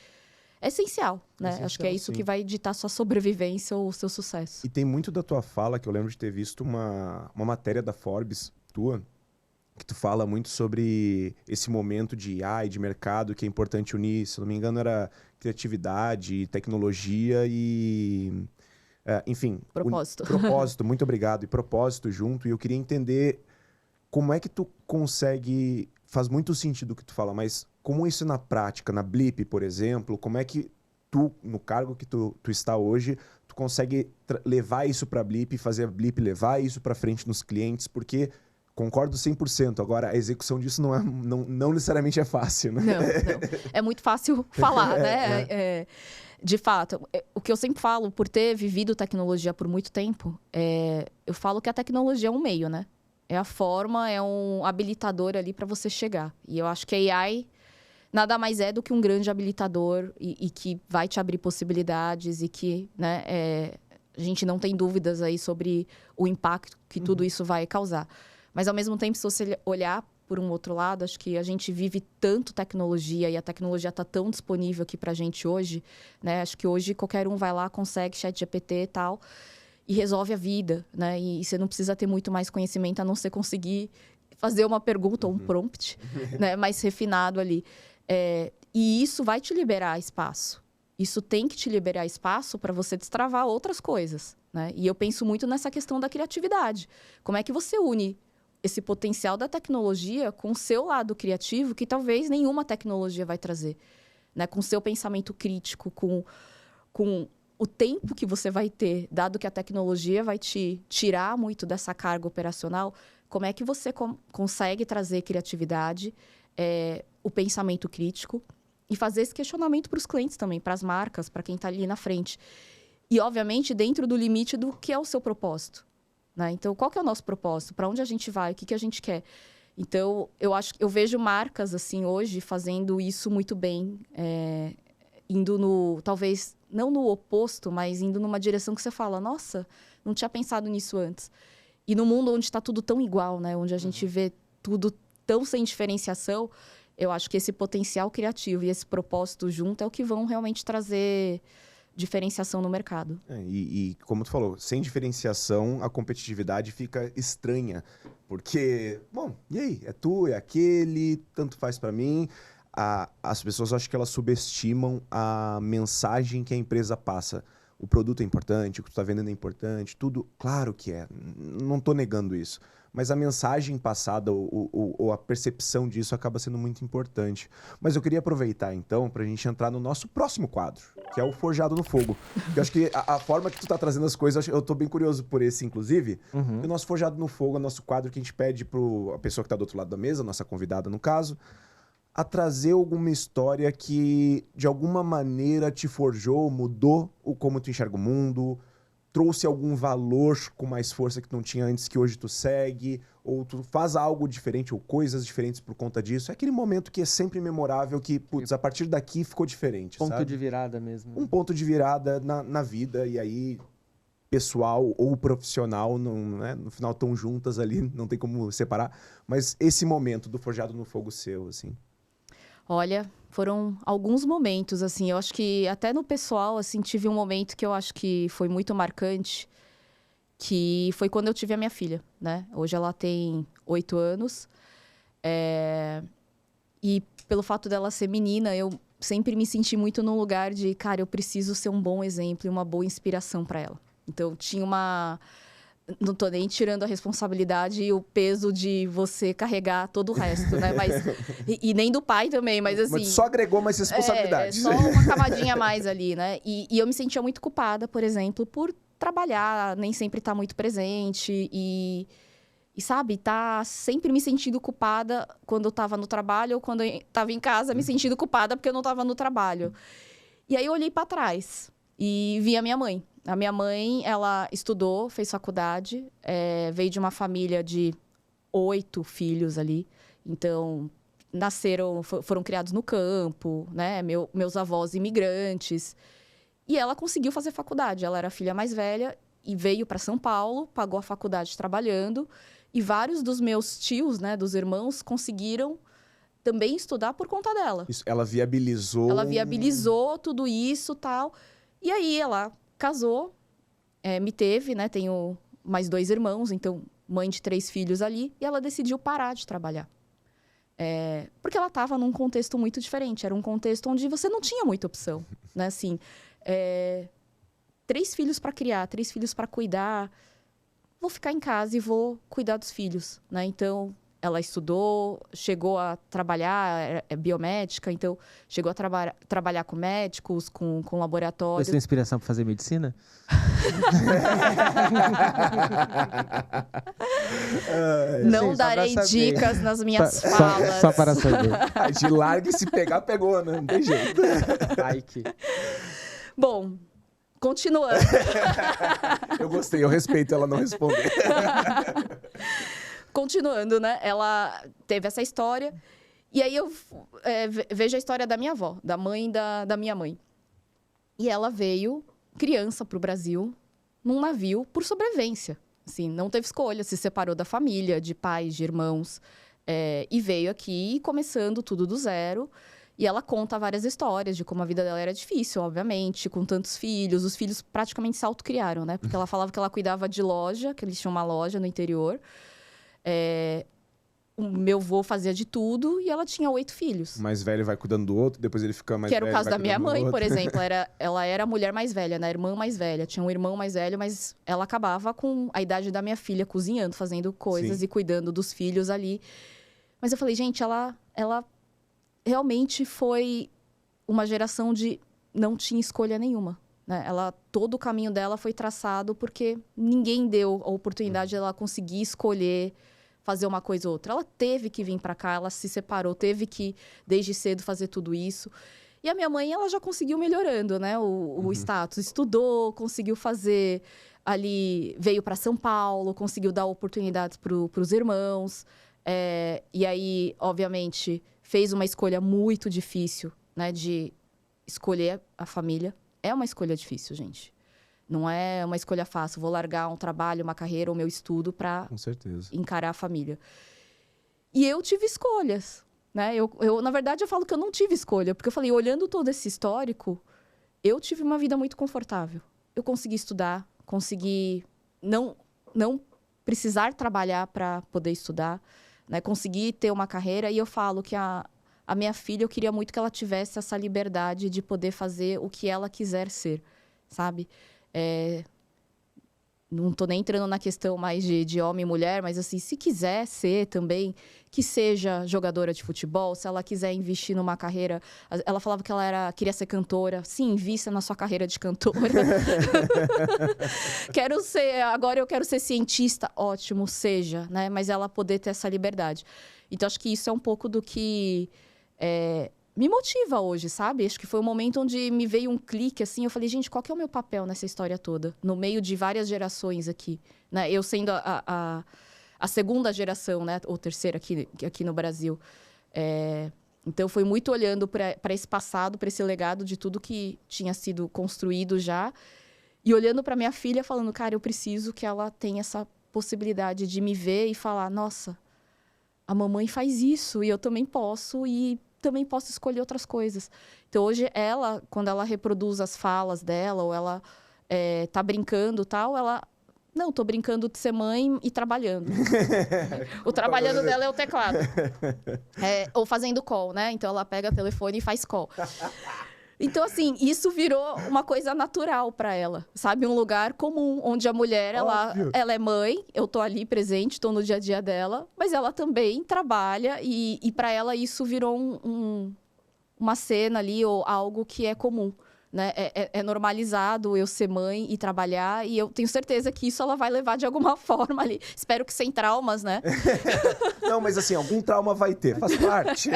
É essencial, né? Essencial, acho que é isso sim. que vai ditar sua sobrevivência ou o seu sucesso. E tem muito da tua fala, que eu lembro de ter visto uma matéria da Forbes, tua, que tu fala muito sobre esse momento de AI, de mercado, que é importante unir, se não me engano, era criatividade, tecnologia e... enfim... Propósito. Propósito, muito obrigado. E propósito junto. E eu queria entender como é que tu consegue... Faz muito sentido o que tu fala, mas como isso na prática, na Blip, por exemplo, como é que tu, no cargo que tu está hoje, tu consegue levar isso para a Blip e fazer a Blip levar isso para frente nos clientes? Porque, concordo 100%, agora a execução disso não necessariamente é fácil, né? Não. É muito fácil falar, né? De fato, o que eu sempre falo, por ter vivido tecnologia por muito tempo, eu falo que a tecnologia é um meio, né? É a forma, é um habilitador ali para você chegar. E eu acho que a AI nada mais é do que um grande habilitador e que vai te abrir possibilidades e que, né, a gente não tem dúvidas aí sobre o impacto que tudo isso vai causar. Mas, ao mesmo tempo, se você olhar por um outro lado, acho que a gente vive tanto tecnologia e a tecnologia está tão disponível aqui para a gente hoje, né? Acho que hoje qualquer um vai lá, consegue ChatGPT e tal... E resolve a vida, né? E você não precisa ter muito mais conhecimento, a não ser conseguir fazer uma pergunta ou um prompt, né? Mais refinado ali. E isso vai te liberar espaço. isso tem que te liberar espaço para você destravar outras coisas, né? E eu penso muito nessa questão da criatividade. Como é que você une esse potencial da tecnologia com o seu lado criativo, que talvez nenhuma tecnologia vai trazer, né? Com o seu pensamento crítico, com o tempo que você vai ter, dado que a tecnologia vai te tirar muito dessa carga operacional, como é que você consegue trazer criatividade, o pensamento crítico e fazer esse questionamento para os clientes também, para as marcas, para quem está ali na frente. E, obviamente, dentro do limite do que é o seu propósito, né? Então, qual que é o nosso propósito? Para onde a gente vai? O que a gente quer? Então, eu vejo marcas, assim, hoje, fazendo isso muito bem, indo talvez, não no oposto, mas indo numa direção que você fala, nossa, não tinha pensado nisso antes. E no mundo onde está tudo tão igual, né? Onde a gente vê tudo tão sem diferenciação, eu acho que esse potencial criativo e esse propósito junto é o que vão realmente trazer diferenciação no mercado. E como tu falou, sem diferenciação, a competitividade fica estranha. Porque, bom, e aí? É tu, é aquele, tanto faz para mim. As pessoas, acho que elas subestimam a mensagem que a empresa passa. O produto é importante, o que tu tá vendendo é importante, tudo, claro que é. Não tô negando isso. Mas a mensagem passada ou a percepção disso acaba sendo muito importante. Mas eu queria aproveitar, então, pra gente entrar no nosso próximo quadro, que é o Forjado no Fogo. Eu acho que a forma que tu tá trazendo as coisas, eu tô bem curioso por esse, inclusive. O nosso Forjado no Fogo é o nosso quadro que a gente pede a pessoa que tá do outro lado da mesa, nossa convidada no caso, a trazer alguma história que, de alguma maneira, te forjou, mudou como tu enxerga o mundo, trouxe algum valor com mais força que não tinha antes, que hoje tu segue, ou tu faz algo diferente, ou coisas diferentes por conta disso. É aquele momento que é sempre memorável, que, putz, a partir daqui ficou diferente, Ponto sabe? de virada mesmo. Um ponto de virada na vida, e aí, pessoal ou profissional, não, né? No final estão juntas ali, não tem como separar. Mas esse momento do Forjado no Fogo seu, assim... Olha, foram alguns momentos, assim, eu acho que até no pessoal, assim, tive um momento que eu acho que foi muito marcante, que foi quando eu tive a minha filha, né? Hoje ela tem 8 anos, e pelo fato dela ser menina, eu sempre me senti muito num lugar de, cara, eu preciso ser um bom exemplo e uma boa inspiração para ela. Então, tinha uma... Não tô nem tirando a responsabilidade e o peso de você carregar todo o resto, né? Mas, e nem do pai também, mas assim... Mas só agregou mais responsabilidade. Só uma camadinha a mais ali, né? E eu me sentia muito culpada, por exemplo, por trabalhar, nem sempre estar muito presente e sabe, tá sempre me sentindo culpada quando eu tava no trabalho ou quando eu tava em casa me sentindo culpada porque eu não tava no trabalho. E aí eu olhei para trás e vi a minha mãe. A minha mãe, ela estudou, fez faculdade, veio de uma família de 8 filhos ali. Então, foram criados no campo, né? Meus avós imigrantes. E ela conseguiu fazer faculdade. Ela era a filha mais velha e veio para São Paulo, pagou a faculdade trabalhando. E vários dos meus tios, né, dos irmãos, conseguiram também estudar por conta dela. Isso, ela viabilizou... Ela viabilizou tudo isso e tal. E aí, ela... casou, me teve, né? Tenho mais 2 irmãos, então mãe de 3 filhos ali. E ela decidiu parar de trabalhar. Porque ela estava num contexto muito diferente. Era um contexto onde você não tinha muita opção, né? Assim, 3 filhos para criar, 3 filhos para cuidar. Vou ficar em casa e vou cuidar dos filhos, né? Então, ela estudou, chegou a trabalhar, é biomédica, então chegou a trabalhar com médicos, com laboratórios. Você tem inspiração para fazer medicina? Não darei dicas nas minhas falas. Só para saber. De larga e se pegar, pegou, né? Não tem jeito. Ai, que... Bom, continuando. Eu gostei, eu respeito ela não responder. Continuando, né? Ela teve essa história. E aí eu vejo a história da minha avó, da mãe da minha mãe. E ela veio, criança, para o Brasil, num navio por sobrevivência. Assim, não teve escolha, se separou da família, de pais, de irmãos. E veio aqui, começando tudo do zero. E ela conta várias histórias de como a vida dela era difícil, obviamente, com tantos filhos. Os filhos praticamente se autocriaram, né? Porque ela falava que ela cuidava de loja, que eles tinham uma loja no interior. o meu avô fazia de tudo e ela tinha 8 filhos. O mais velho vai cuidando do outro, depois ele fica mais velho. Que era o caso da minha mãe, por outro. exemplo. Ela era a mulher mais velha, né? A irmã mais velha. Tinha um irmão mais velho, mas ela acabava com a idade da minha filha, cozinhando, fazendo coisas e cuidando dos filhos ali. Mas eu falei, gente, ela realmente foi uma geração de não tinha escolha nenhuma. Né? Todo o caminho dela foi traçado porque ninguém deu a oportunidade de ela conseguir escolher fazer uma coisa ou outra. Ela teve que vir para cá, ela se separou, teve que, desde cedo, fazer tudo isso. E a minha mãe, ela já conseguiu melhorando, né? O status. Estudou, conseguiu fazer ali... Veio para São Paulo, conseguiu dar oportunidades para os irmãos. E aí, obviamente, fez uma escolha muito difícil, né? De escolher a família. É uma escolha difícil, gente. Não é uma escolha fácil. Vou largar um trabalho, uma carreira, o meu estudo para encarar a família. E eu tive escolhas, né? Na verdade, eu falo que eu não tive escolha. Porque eu falei, olhando todo esse histórico, eu tive uma vida muito confortável. Eu consegui estudar, consegui não precisar trabalhar para poder estudar, né? Consegui ter uma carreira. E eu falo que a minha filha, eu queria muito que ela tivesse essa liberdade de poder fazer o que ela quiser ser, sabe? Não estou nem entrando na questão mais de homem e mulher, mas assim, se quiser ser também, que seja jogadora de futebol, se ela quiser investir numa carreira... Ela falava que ela queria ser cantora. Sim, invista na sua carreira de cantora. Agora eu quero ser cientista. Ótimo, seja, né? Mas ela poder ter essa liberdade. Então, acho que isso é um pouco do que... me motiva hoje, sabe? Acho que foi um momento onde me veio um clique, assim. Eu falei, gente, qual que é o meu papel nessa história toda? No meio de várias gerações aqui, né? Eu sendo a segunda geração, né? Ou terceira aqui no Brasil. Então, eu fui muito olhando para esse passado, para esse legado de tudo que tinha sido construído já. E olhando para minha filha, falando, cara, eu preciso que ela tenha essa possibilidade de me ver e falar, nossa, a mamãe faz isso e eu também posso e também posso escolher outras coisas. Então, hoje, quando ela reproduz as falas dela, ou ela tá brincando e tal, ela... Não, tô brincando de ser mãe e trabalhando. O trabalhando dela é o teclado. Ou fazendo call, né? Então, ela pega o telefone e faz call. Então, assim, isso virou uma coisa natural para ela, sabe? Um lugar comum, onde a mulher, ela é mãe, eu tô ali presente, tô no dia a dia dela, mas ela também trabalha e para ela isso virou uma cena ali, ou algo que é comum, né? É normalizado eu ser mãe e trabalhar, e eu tenho certeza que isso ela vai levar de alguma forma ali. Espero que sem traumas, né? Não, mas assim, algum trauma vai ter, faz parte.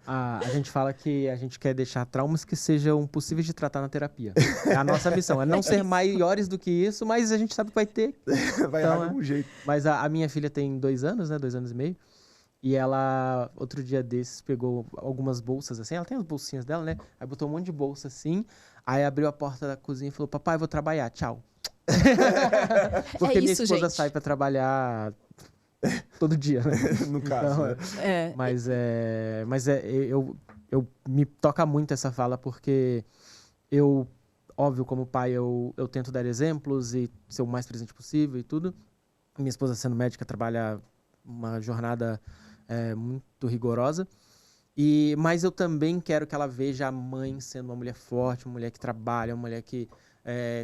A gente fala que a gente quer deixar traumas que sejam possíveis de tratar na terapia. É a nossa missão, é não ser maiores do que isso, mas a gente sabe que vai ter. Vai então, de algum jeito. Mas a minha filha tem 2 anos, né? 2 anos e meio. E ela, outro dia desses, pegou algumas bolsas assim. Ela tem as bolsinhas dela, né? Aí botou um monte de bolsa assim. Aí abriu a porta da cozinha e falou, papai, vou trabalhar, tchau. Porque minha esposa gente. sai pra trabalhar todo dia, né? No caso, Então, né? Mas eu me toca muito essa fala, porque óbvio, como pai, eu tento dar exemplos e ser o mais presente possível e tudo. Minha esposa, sendo médica, trabalha uma jornada muito rigorosa. Mas eu também quero que ela veja a mãe sendo uma mulher forte, uma mulher que trabalha, uma mulher que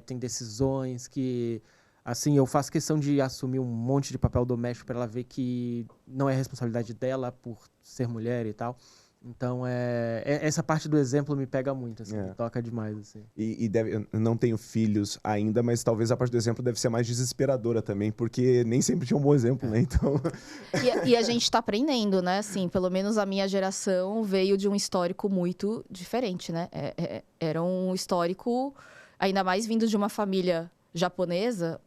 tem decisões, que... Assim, eu faço questão de assumir um monte de papel doméstico para ela ver que não é responsabilidade dela por ser mulher e tal. Então, essa parte do exemplo me pega muito, assim, me toca demais, assim. Eu não tenho filhos ainda, mas talvez a parte do exemplo deve ser mais desesperadora também, porque nem sempre tinha um bom exemplo, né? Então... E a gente tá aprendendo, né? Assim, pelo menos a minha geração veio de um histórico muito diferente, né? Era um histórico, ainda mais vindo de uma família japonesa,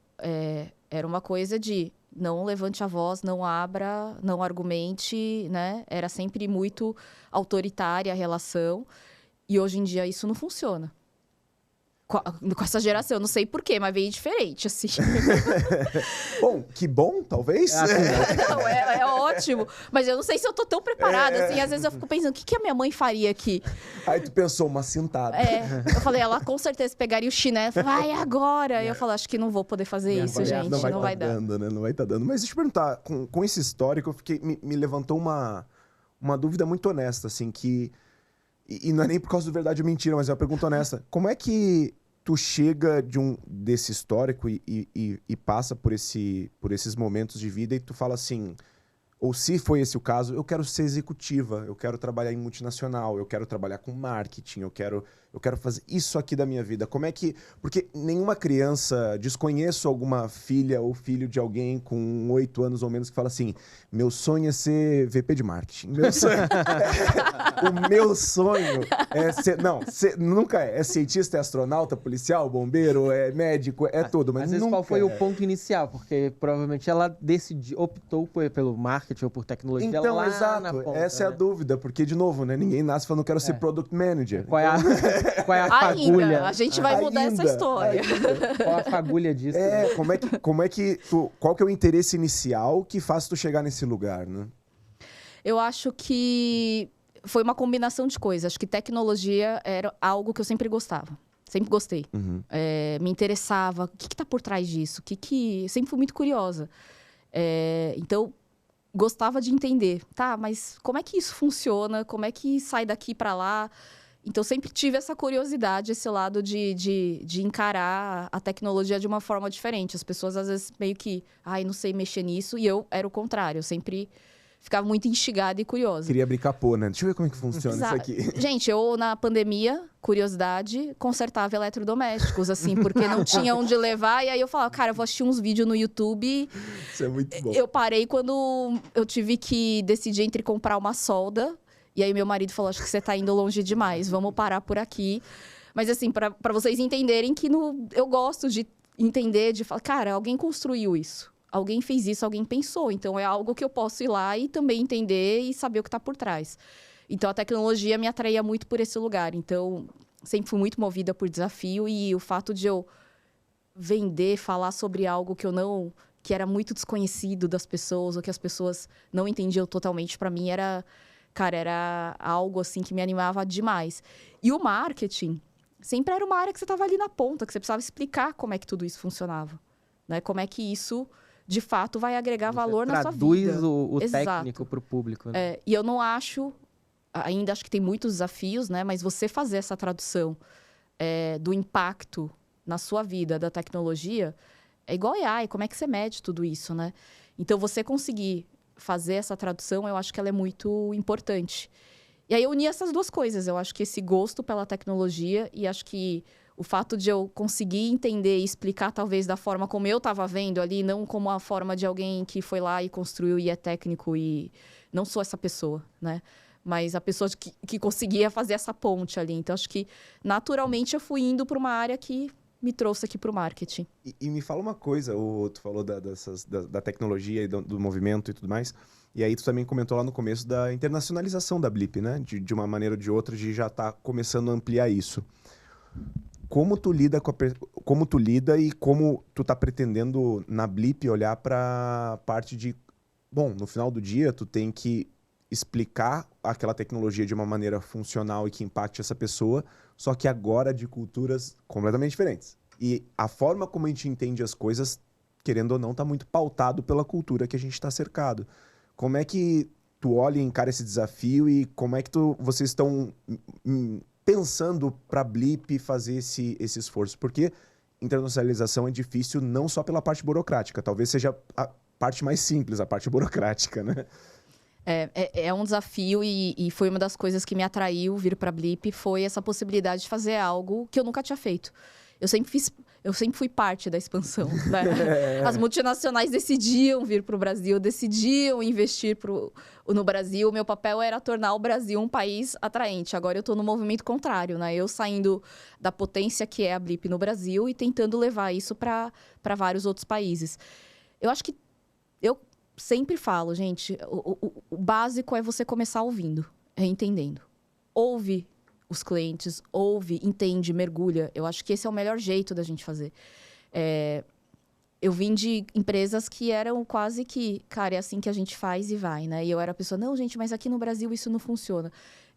era uma coisa de... Não levante a voz, não abra, não argumente, né? Era sempre muito autoritária a relação. E hoje em dia isso não funciona. com essa geração. Eu não sei porquê, mas veio diferente, assim. Bom, que bom, talvez. Não, é ótimo. Mas eu não sei se eu tô tão preparada, assim. Às vezes eu fico pensando, o que a minha mãe faria aqui? Aí tu pensou, uma cintada. Eu falei, ela com certeza pegaria o chinelo e vai agora. E eu falo, acho que não vou poder fazer isso, gente. Não vai dar. Dando, né? Não vai estar dando. Mas deixa eu te perguntar, com esse histórico, me levantou uma dúvida muito honesta, assim, que... E não é nem por causa do verdade ou mentira, mas é uma pergunta honesta. Como é que tu chega desse histórico e passa por esses momentos de vida e tu fala assim... Ou se foi esse o caso, eu quero ser executiva, eu quero trabalhar em multinacional, eu quero trabalhar com marketing, eu quero fazer isso aqui da minha vida. Como é que... Porque nenhuma criança... Desconheço alguma filha ou filho de alguém com 8 anos ou menos que fala assim, meu sonho é ser VP de marketing. O meu sonho é ser... Não, nunca é. É cientista, é astronauta, policial, bombeiro, é médico, é tudo. Mas às vezes nunca qual foi o ponto inicial? Porque provavelmente ela optou pelo marketing ou por tecnologia então, lá exato. na ponta, Essa é a dúvida. Porque, de novo, né? Ninguém nasce falando, quero ser product manager. Qual é a fagulha? Ainda, a gente vai mudar essa história. Qual a fagulha disso? Como é que qual que é o interesse inicial que faz tu chegar nesse lugar, né? Eu acho que foi uma combinação de coisas. Acho que tecnologia era algo que eu sempre gostava. Sempre gostei. Uhum. Me interessava. O que tá por trás disso? Sempre fui muito curiosa. Então, gostava de entender. Tá, mas como é que isso funciona? Como é que sai daqui para lá? Então, sempre tive essa curiosidade, esse lado de encarar a tecnologia de uma forma diferente. As pessoas, às vezes, meio que... Ai, não sei mexer nisso. E eu era o contrário. Eu sempre ficava muito instigada e curiosa. Queria abrir capô, né? Deixa eu ver como é que funciona isso aqui. Gente, eu, na pandemia, curiosidade, consertava eletrodomésticos, assim, porque não tinha onde levar. E aí eu falava, cara, eu vou assistir uns vídeos no YouTube. Isso é muito bom. Eu parei quando eu tive que decidir entre comprar uma solda. E aí meu marido falou, acho que você tá indo longe demais, vamos parar por aqui. Mas assim, pra vocês entenderem que eu gosto de entender, de falar, cara, alguém construiu isso. Alguém fez isso, alguém pensou. Então, é algo que eu posso ir lá e também entender e saber o que está por trás. Então, a tecnologia me atraía muito por esse lugar. Então, sempre fui muito movida por desafio. E o fato de eu vender, falar sobre algo que era muito desconhecido das pessoas, ou que as pessoas não entendiam totalmente, para mim era algo assim que me animava demais. E o marketing sempre era uma área que você estava ali na ponta, que você precisava explicar como é que tudo isso funcionava. Né? Como é que isso... de fato, vai agregar valor na sua vida. Traduz o técnico para o público. Né? E eu não acho... Ainda acho que tem muitos desafios, né? Mas você fazer essa tradução do impacto na sua vida da tecnologia é igual AI. Como é que você mede tudo isso, né? Então, você conseguir fazer essa tradução, eu acho que ela é muito importante. E aí, eu uni essas duas coisas. Eu acho que esse gosto pela tecnologia e acho que o fato de eu conseguir entender e explicar, talvez, da forma como eu estava vendo ali, não como a forma de alguém que foi lá e construiu e é técnico e não sou essa pessoa, né? Mas a pessoa que conseguia fazer essa ponte ali. Então, acho que, naturalmente, eu fui indo para uma área que me trouxe aqui para o marketing. E me fala uma coisa, tu falou da tecnologia e do movimento e tudo mais, e aí tu também comentou lá no começo da internacionalização da Blip, né? De uma maneira ou de outra, de já estar começando a ampliar isso. Como tu lida e como tu tá pretendendo na Blip olhar para parte de... Bom, no final do dia, tu tem que explicar aquela tecnologia de uma maneira funcional e que impacte essa pessoa, só que agora de culturas completamente diferentes. E a forma como a gente entende as coisas, querendo ou não, tá muito pautado pela cultura que a gente está cercado. Como é que tu olha e encara esse desafio e como é que vocês estão... pensando para a Blip fazer esse esforço? Porque internacionalização é difícil não só pela parte burocrática, talvez seja a parte mais simples, a parte burocrática, né? É um desafio e foi uma das coisas que me atraiu vir para a Blip, foi essa possibilidade de fazer algo que eu nunca tinha feito. Eu sempre fui parte da expansão, né? As multinacionais decidiam vir para o Brasil, decidiam investir no Brasil. O meu papel era tornar o Brasil um país atraente. Agora eu estou no movimento contrário, né? Eu saindo da potência que é a Blip no Brasil e tentando levar isso para vários outros países. Eu acho que eu sempre falo, gente, o básico é você começar ouvindo, entendendo. Ouve os clientes, ouve, entende, mergulha. Eu acho que esse é o melhor jeito da gente fazer. Eu vim de empresas que eram quase que, cara, é assim que a gente faz e vai, né? E eu era a pessoa, não, gente, mas aqui no Brasil isso não funciona.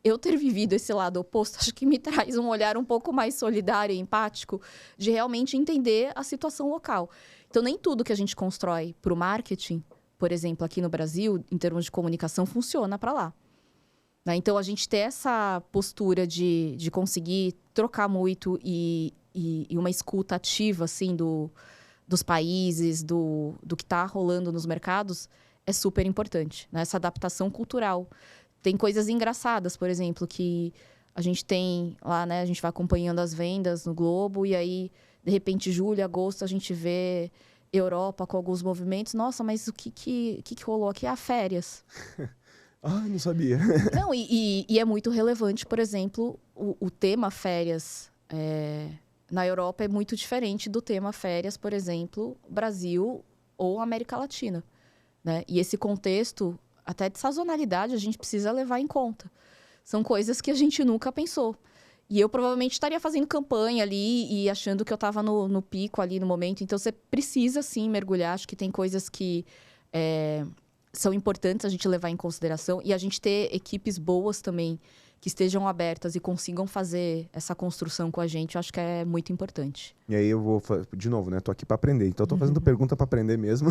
Eu ter vivido esse lado oposto, acho que me traz um olhar um pouco mais solidário e empático de realmente entender a situação local. Então, nem tudo que a gente constrói para o marketing, por exemplo, aqui no Brasil, em termos de comunicação, funciona para lá. Né? Então, a gente ter essa postura de conseguir trocar muito e uma escuta ativa, assim, dos países, do que está rolando nos mercados, é super importante. Né? Essa adaptação cultural. Tem coisas engraçadas, por exemplo, que a gente tem lá, né? A gente vai acompanhando as vendas no Globo e aí, de repente, julho, agosto, a gente vê Europa com alguns movimentos. Nossa, mas o que rolou aqui? Férias. Não sabia. Não, e é muito relevante, por exemplo, o tema férias na Europa é muito diferente do tema férias, por exemplo, Brasil ou América Latina. Né? E esse contexto, até de sazonalidade, a gente precisa levar em conta. São coisas que a gente nunca pensou. E eu provavelmente estaria fazendo campanha ali e achando que eu estava no pico ali no momento. Então, você precisa, sim, mergulhar. Acho que tem coisas que são importantes a gente levar em consideração. E a gente ter equipes boas também, que estejam abertas e consigam fazer essa construção com a gente, eu acho que é muito importante. E aí eu vou, de novo, né? Tô aqui para aprender, então eu tô fazendo pergunta para aprender mesmo.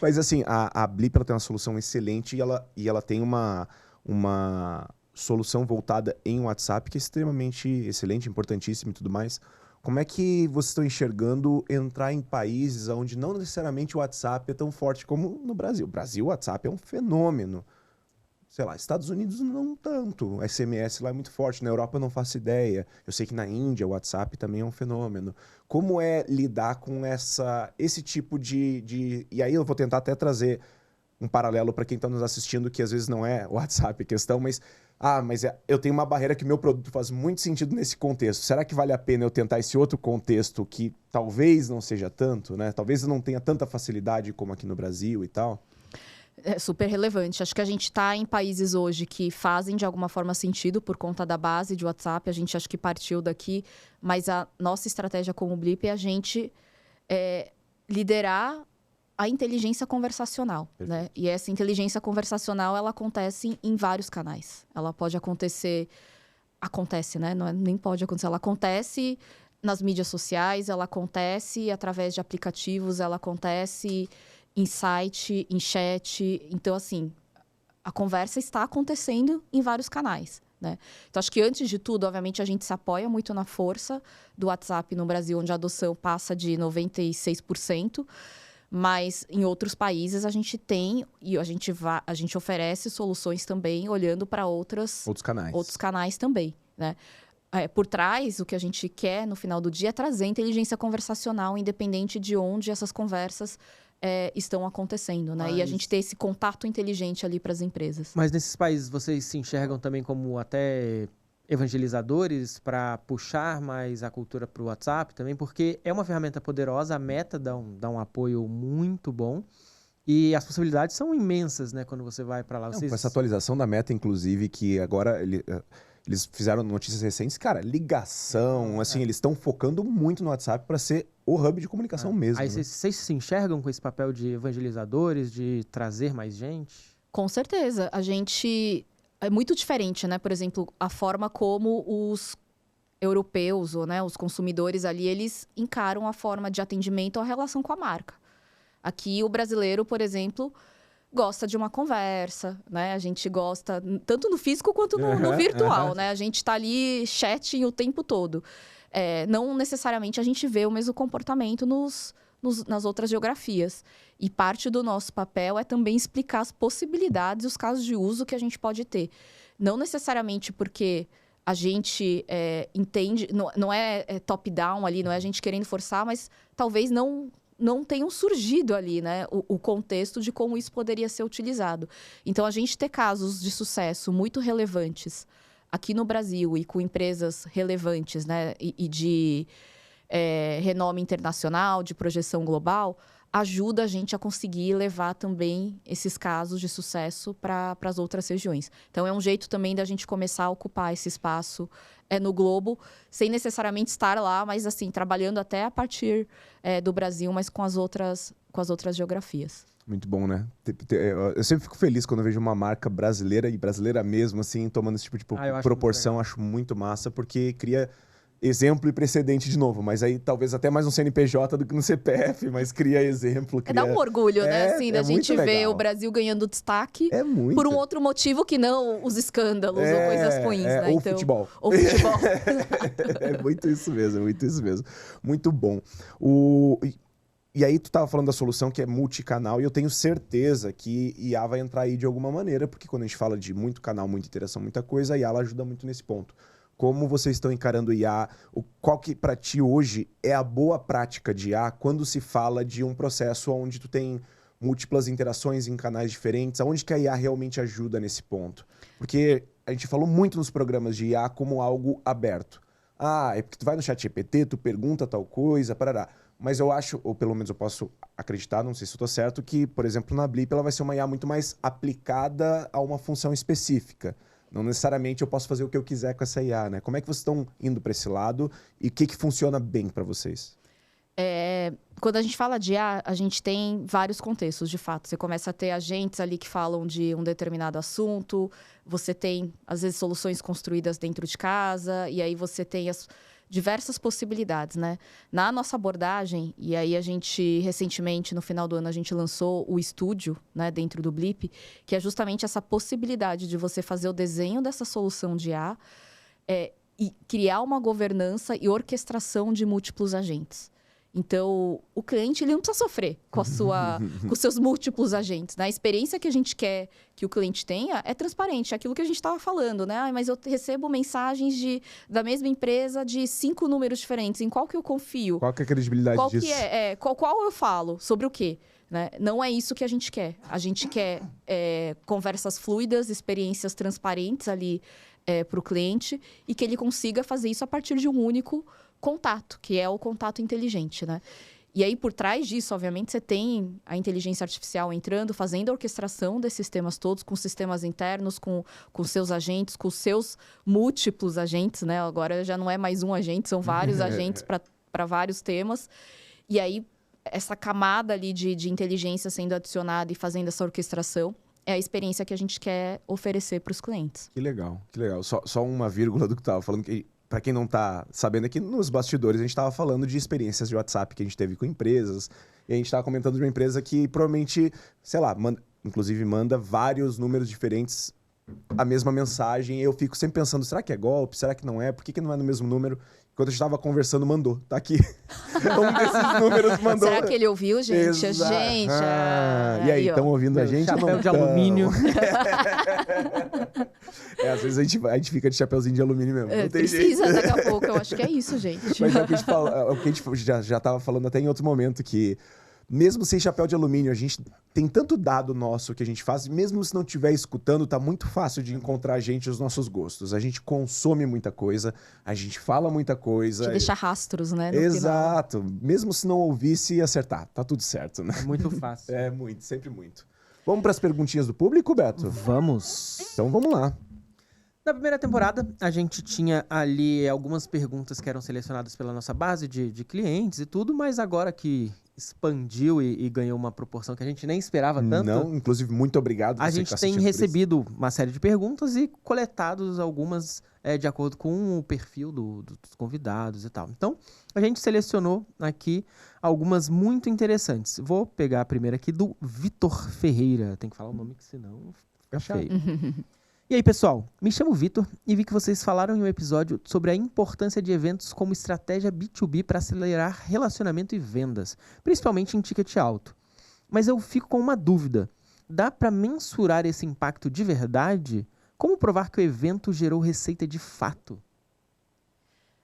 Mas assim, a Blip, ela tem uma solução excelente e ela tem uma solução voltada em WhatsApp que é extremamente excelente, importantíssima e tudo mais. Como é que vocês estão enxergando entrar em países onde não necessariamente o WhatsApp é tão forte como no Brasil? Brasil, o WhatsApp é um fenômeno. Sei lá, Estados Unidos não tanto. O SMS lá é muito forte. Na Europa eu não faço ideia. Eu sei que na Índia o WhatsApp também é um fenômeno. Como é lidar com esse tipo de... E aí eu vou tentar até trazer um paralelo para quem está nos assistindo, que às vezes não é o WhatsApp a questão, mas... eu tenho uma barreira que meu produto faz muito sentido nesse contexto. Será que vale a pena eu tentar esse outro contexto que talvez não seja tanto, né? Talvez eu não tenha tanta facilidade como aqui no Brasil e tal? É super relevante. Acho que a gente está em países hoje que fazem de alguma forma sentido por conta da base de WhatsApp. A gente acho que partiu daqui, mas a nossa estratégia como Blip é a gente liderar a inteligência conversacional, né? E essa inteligência conversacional, ela acontece em vários canais. Ela pode acontecer... Acontece, né? Não nem pode acontecer. Ela acontece nas mídias sociais, ela acontece através de aplicativos, ela acontece em site, em chat. Então, assim, a conversa está acontecendo em vários canais, né? Então, acho que, antes de tudo, obviamente, a gente se apoia muito na força do WhatsApp no Brasil, onde a adoção passa de 96%. Mas em outros países a gente tem e a gente oferece soluções também olhando para outros canais também, né? Por trás, o que a gente quer no final do dia é trazer inteligência conversacional, independente de onde essas conversas estão acontecendo, né? E a gente ter esse contato inteligente ali para as empresas. Mas nesses países vocês se enxergam também como até evangelizadores para puxar mais a cultura para o WhatsApp também, porque é uma ferramenta poderosa, a Meta dá um apoio muito bom e as possibilidades são imensas, né, quando você vai para lá. Com essa atualização da Meta, inclusive, que agora eles fizeram notícias recentes, cara, ligação, assim, eles estão focando muito no WhatsApp para ser o hub de comunicação mesmo. Aí né? vocês se enxergam com esse papel de evangelizadores, de trazer mais gente? Com certeza. A gente... É muito diferente, né? Por exemplo, a forma como os europeus, ou, né, os consumidores ali, eles encaram a forma de atendimento ou a relação com a marca. Aqui, o brasileiro, por exemplo, gosta de uma conversa, né? A gente gosta tanto no físico quanto no virtual, né? A gente está ali chatting o tempo todo. Não necessariamente a gente vê o mesmo comportamento nas outras geografias. E parte do nosso papel é também explicar as possibilidades e os casos de uso que a gente pode ter. Não necessariamente porque a gente entende, não é top-down ali, não é a gente querendo forçar, mas talvez não tenham surgido ali, né, o contexto de como isso poderia ser utilizado. Então, a gente ter casos de sucesso muito relevantes aqui no Brasil e com empresas relevantes, né, e de renome internacional, de projeção global, ajuda a gente a conseguir levar também esses casos de sucesso para as outras regiões. Então, é um jeito também da gente começar a ocupar esse espaço no globo, sem necessariamente estar lá, mas assim, trabalhando até a partir do Brasil, mas com as outras geografias. Muito bom, né? Eu sempre fico feliz quando eu vejo uma marca brasileira, e brasileira mesmo, assim, tomando esse tipo de proporção. Acho muito massa, porque cria exemplo e precedente de novo. Mas aí, talvez até mais no CNPJ do que no CPF, mas cria exemplo. Dá um orgulho, né? Assim, da gente ver o Brasil ganhando destaque por um outro motivo que não os escândalos ou coisas ruins, né? Ou então, futebol. Ou futebol. É muito isso mesmo, muito isso mesmo. Muito bom. E aí tu tava falando da solução que é multicanal, e eu tenho certeza que IA vai entrar aí de alguma maneira, porque quando a gente fala de muito canal, muita interação, muita coisa, a IA ela ajuda muito nesse ponto. Como vocês estão encarando o IA? Qual que para ti hoje é a boa prática de IA quando se fala de um processo onde tu tem múltiplas interações em canais diferentes? Aonde que a IA realmente ajuda nesse ponto? Porque a gente falou muito nos programas de IA como algo aberto. É porque tu vai no ChatGPT, tu pergunta tal coisa, parará. Mas eu acho, ou pelo menos eu posso acreditar, não sei se eu estou certo, que, por exemplo, na Blip ela vai ser uma IA muito mais aplicada a uma função específica. Não necessariamente eu posso fazer o que eu quiser com essa IA, né? Como é que vocês estão indo para esse lado e o que funciona bem para vocês? Quando a gente fala de IA, a gente tem vários contextos, de fato. Você começa a ter agentes ali que falam de um determinado assunto, você tem, às vezes, soluções construídas dentro de casa, e aí você tem as diversas possibilidades, né? Na nossa abordagem, e aí a gente, recentemente, no final do ano, a gente lançou o estúdio, né, dentro do Blip, que é justamente essa possibilidade de você fazer o desenho dessa solução de IA e criar uma governança e orquestração de múltiplos agentes. Então, o cliente ele não precisa sofrer com os seus múltiplos agentes, né? A experiência que a gente quer que o cliente tenha é transparente. É aquilo que a gente estava falando, né? Mas eu recebo mensagens da mesma empresa de 5 números diferentes. Em qual que eu confio? Qual que é a credibilidade disso? Qual eu falo? Sobre o quê? Né? Não é isso que a gente quer. A gente quer conversas fluidas, experiências transparentes ali para o cliente e que ele consiga fazer isso a partir de um único contato, que é o contato inteligente, né? E aí, por trás disso, obviamente, você tem a inteligência artificial entrando, fazendo a orquestração desses sistemas todos, com sistemas internos, com seus agentes, com seus múltiplos agentes, né? Agora já não é mais um agente, são vários agentes para vários temas. E aí, essa camada ali de inteligência sendo adicionada e fazendo essa orquestração é a experiência que a gente quer oferecer para os clientes. Que legal, que legal. Só uma vírgula do que tu estava falando, que para quem não está sabendo aqui, nos bastidores a gente estava falando de experiências de WhatsApp que a gente teve com empresas. E a gente estava comentando de uma empresa que provavelmente, sei lá, inclusive manda vários números diferentes a mesma mensagem. E eu fico sempre pensando, será que é golpe? Será que não é? Por que não é no mesmo número? Quando a gente estava conversando, mandou. Tá aqui. Um desses números mandou. Será que ele ouviu, gente? Exato. Gente. E aí, estão ouvindo a gente? Chapéu de alumínio. Às vezes a gente fica de chapéuzinho de alumínio mesmo. Não tem precisa, jeito. daqui a pouco. Eu acho que é isso, gente. Mas é o que a gente já estava falando até em outro momento, que mesmo sem chapéu de alumínio, a gente tem tanto dado nosso que a gente faz, mesmo se não estiver escutando, tá muito fácil de encontrar a gente os nossos gostos. A gente consome muita coisa, a gente fala muita coisa. Que deixa rastros, né? Exato. Final. Mesmo se não ouvisse, acertar. Tá tudo certo, né? É muito fácil. Muito, sempre muito. Vamos para as perguntinhas do público, Beto? Vamos. Então vamos lá. Na primeira temporada, a gente tinha ali algumas perguntas que eram selecionadas pela nossa base de clientes e tudo, mas agora que expandiu e ganhou uma proporção que a gente nem esperava tanto. Não, inclusive, muito obrigado. A gente tem recebido uma série de perguntas e coletados algumas de acordo com o perfil dos convidados e tal. Então, a gente selecionou aqui algumas muito interessantes. Vou pegar a primeira aqui do Vitor Ferreira. Tem que falar o nome, que senão fica feio. E aí, pessoal, me chamo Vitor e vi que vocês falaram em um episódio sobre a importância de eventos como estratégia B2B para acelerar relacionamento e vendas, principalmente em ticket alto. Mas eu fico com uma dúvida. Dá para mensurar esse impacto de verdade? Como provar que o evento gerou receita de fato?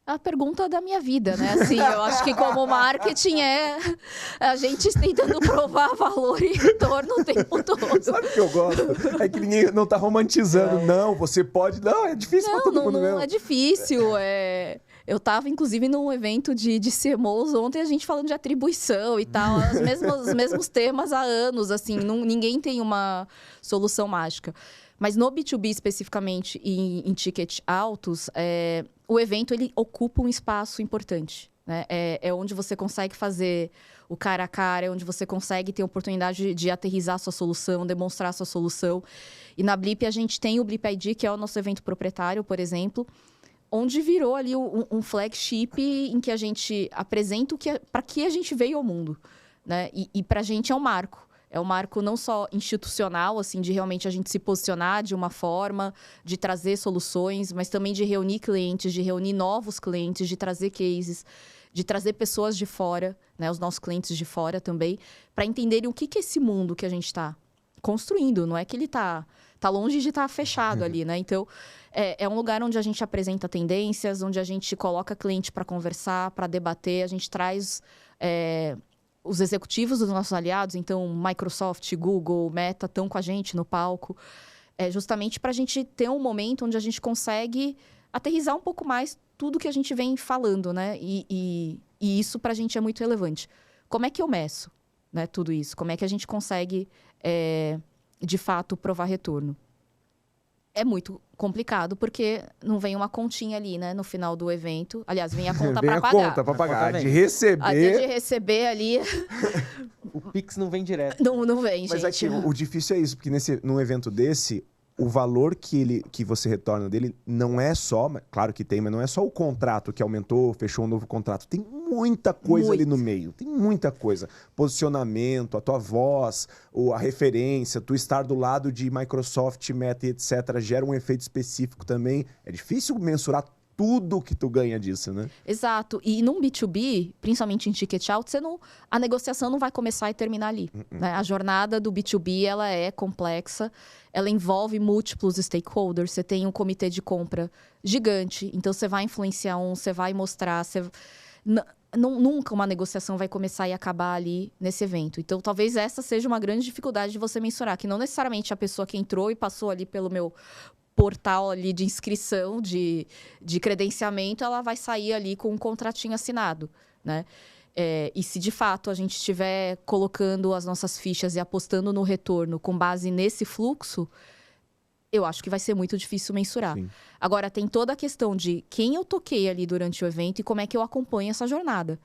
A pergunta da minha vida, né? Assim, eu acho que como marketing é a gente tentando provar valor e retorno o tempo todo. Sabe o que eu gosto? É que ninguém não tá romantizando. Não, você pode... Não, é difícil pra todo mundo mesmo. Não é difícil. Eu tava, inclusive, num evento de CMOs ontem, a gente falando de atribuição e tal. Os mesmos temas há anos, assim. Ninguém tem uma solução mágica. Mas no B2B, especificamente, em ticket altos, o evento ele ocupa um espaço importante. Né? É onde você consegue fazer o cara a cara, é onde você consegue ter a oportunidade de aterrissar a sua solução, demonstrar a sua solução. E na Blip, a gente tem o Blip ID, que é o nosso evento proprietário, por exemplo, onde virou ali um flagship em que a gente apresenta para que a gente veio ao mundo. Né? E para a gente é um marco. É um marco não só institucional, assim, de realmente a gente se posicionar de uma forma, de trazer soluções, mas também de reunir clientes, de reunir novos clientes, de trazer cases, de trazer pessoas de fora, né, os nossos clientes de fora também, para entenderem o que é esse mundo que a gente está construindo. Não é que ele tá longe de estar fechado ali, né? Então, é um lugar onde a gente apresenta tendências, onde a gente coloca cliente para conversar, para debater, a gente traz os executivos dos nossos aliados, então Microsoft, Google, Meta, estão com a gente no palco, justamente para a gente ter um momento onde a gente consegue aterrissar um pouco mais tudo que a gente vem falando, né? E isso para a gente é muito relevante. Como é que eu meço, né, tudo isso? Como é que a gente consegue, de fato, provar retorno? É muito complicado, porque não vem uma continha ali, né, no final do evento. Aliás, vem a conta para pagar. Vem a conta para pagar. De receber ali... O Pix não vem direto. Não vem, gente. Mas aqui, o difícil é isso, porque num evento desse, o valor que você retorna dele não é só... Claro que tem, mas não é só o contrato que aumentou, fechou um novo contrato. Tem muita coisa ali no meio. Tem muita coisa. Posicionamento, a tua voz, a referência, tu estar do lado de Microsoft, Meta, etc. Gera um efeito específico também. É difícil mensurar tudo que tu ganha disso, né? Exato. E num B2B, principalmente em ticket alto, a negociação não vai começar e terminar ali. Né? A jornada do B2B, ela é complexa, ela envolve múltiplos stakeholders, você tem um comitê de compra gigante, então você vai influenciar você vai mostrar, nunca uma negociação vai começar e acabar ali nesse evento. Então, talvez essa seja uma grande dificuldade de você mensurar, que não necessariamente a pessoa que entrou e passou ali pelo meu portal ali de inscrição, de credenciamento, ela vai sair ali com um contratinho assinado, né? E se de fato a gente estiver colocando as nossas fichas e apostando no retorno com base nesse fluxo, eu acho que vai ser muito difícil mensurar. Sim. Agora, tem toda a questão de quem eu toquei ali durante o evento e como é que eu acompanho essa jornada.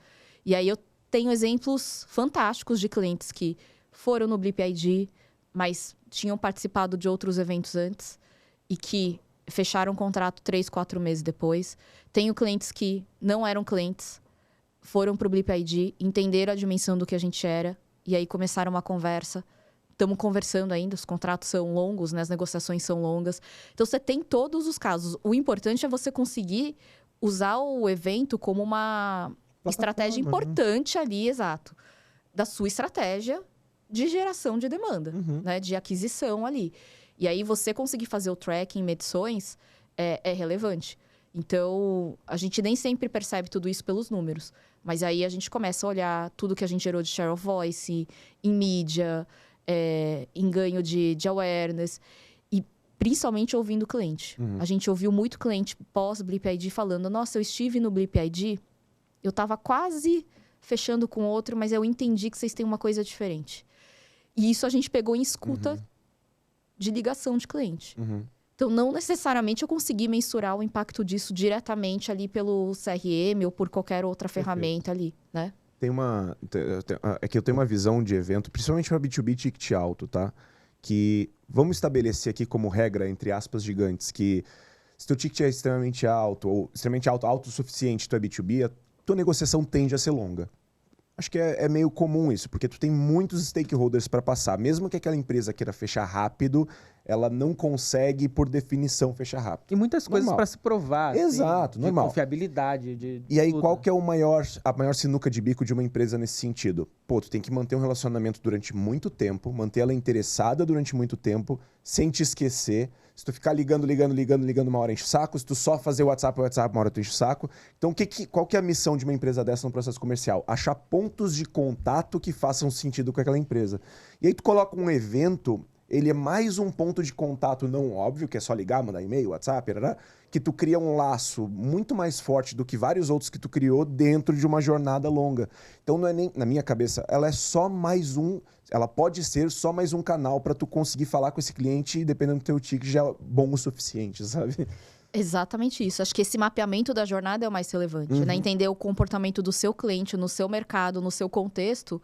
E aí eu tenho exemplos fantásticos de clientes que foram no Blip ID, mas tinham participado de outros eventos antes, e que fecharam um contrato 3, 4 meses depois. Tenho clientes que não eram clientes, foram para o Blip ID, entenderam a dimensão do que a gente era, e aí começaram uma conversa. Estamos conversando ainda, os contratos são longos, né? As negociações são longas. Então, você tem todos os casos. O importante é você conseguir usar o evento como uma estratégia importante ali, exato, da sua estratégia de geração de demanda, né? De aquisição ali. E aí, você conseguir fazer o tracking, medições, é relevante. Então, a gente nem sempre percebe tudo isso pelos números. Mas aí, a gente começa a olhar tudo que a gente gerou de share of voice, em mídia, em ganho de awareness. E, principalmente, ouvindo o cliente. A gente ouviu muito cliente pós-Blip ID falando: nossa, eu estive no Blip ID, eu estava quase fechando com outro, mas eu entendi que vocês têm uma coisa diferente. E isso a gente pegou em escuta de ligação de cliente. Então, não necessariamente eu consegui mensurar o impacto disso diretamente ali pelo CRM ou por qualquer outra ferramenta ali, né? É que eu tenho uma visão de evento, principalmente para B2B ticket alto, tá? Que vamos estabelecer aqui como regra, entre aspas, gigantes, que se teu ticket é extremamente alto, ou extremamente alto o suficiente, tu é B2B, a tua negociação tende a ser longa. Acho que é meio comum isso, porque tu tem muitos stakeholders para passar. Mesmo que aquela empresa queira fechar rápido, ela não consegue, por definição, fechar rápido. E muitas coisas para se provar. Exato, assim, normal. De confiabilidade, E aí, tudo. qual que é a maior sinuca de bico de uma empresa nesse sentido? Pô, tu tem que manter um relacionamento durante muito tempo, manter ela interessada durante muito tempo, sem te esquecer. Se tu ficar ligando, uma hora enche o saco. Se tu só fazer o WhatsApp, uma hora tu enche o saco. Então, qual que é a missão de uma empresa dessa no processo comercial? Achar pontos de contato que façam sentido com aquela empresa. E aí tu coloca um evento ele é mais um ponto de contato não óbvio, que é só ligar, mandar e-mail, WhatsApp, que tu cria um laço muito mais forte do que vários outros que tu criou dentro de uma jornada longa. Então não é nem, na minha cabeça, ela é só mais um, ela pode ser só mais um canal para tu conseguir falar com esse cliente, dependendo do teu ticket, já é bom o suficiente, sabe? Exatamente isso. Acho que esse mapeamento da jornada é o mais relevante, né? Entender o comportamento do seu cliente no seu mercado, no seu contexto.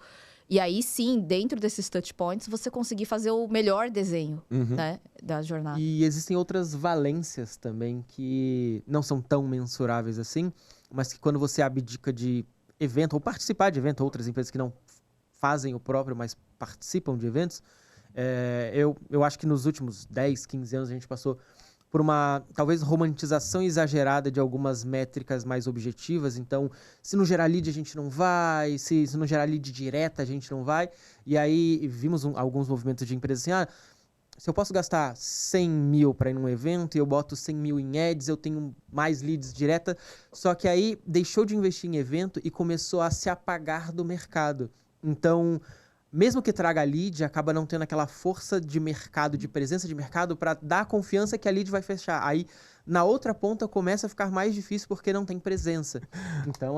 E aí, sim, dentro desses touch points, você conseguir fazer o melhor desenho, né, da jornada. E existem outras valências também que não são tão mensuráveis assim, mas que quando você abdica de evento, ou participar de evento, outras empresas que não fazem o próprio, mas participam de eventos, eu acho que nos últimos 10, 15 anos a gente passou por uma, talvez, romantização exagerada de algumas métricas mais objetivas. Então, se não gerar lead, a gente não vai. Se não gerar lead direta, a gente não vai. E aí, vimos alguns movimentos de empresas assim, se eu posso gastar 100 mil para ir num evento e eu boto 100 mil em ads, eu tenho mais leads direta. Só que aí, deixou de investir em evento e começou a se apagar do mercado. Então, mesmo que traga lead, acaba não tendo aquela força de mercado, de presença de mercado, para dar confiança que a lead vai fechar. Aí, na outra ponta, começa a ficar mais difícil porque não tem presença. Então,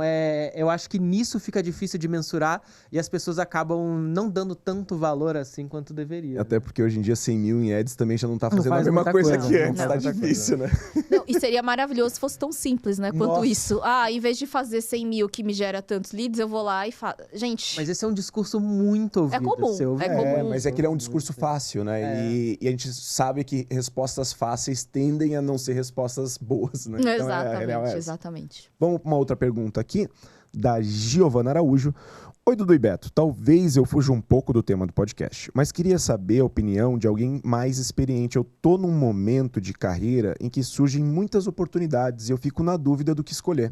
eu acho que nisso fica difícil de mensurar e as pessoas acabam não dando tanto valor assim quanto deveria. Até porque hoje em dia 100 mil em ads também já não tá fazendo a mesma coisa que antes. Tá difícil, né? Não, e seria maravilhoso se fosse tão simples, né? Quanto Nossa. isso. Em vez de fazer 100 mil que me gera tantos leads, eu vou lá e faço. Gente. Mas esse é um discurso muito ouvido. É comum. Comum. Mas é que ele é um discurso fácil, né? E a gente sabe que respostas fáceis tendem a não ser respostas boas, né? Exatamente, exatamente. Vamos para uma outra pergunta aqui, da Giovana Araújo. Oi, Dudu e Beto. Talvez eu fuja um pouco do tema do podcast, mas queria saber a opinião de alguém mais experiente. Eu tô num momento de carreira em que surgem muitas oportunidades e eu fico na dúvida do que escolher.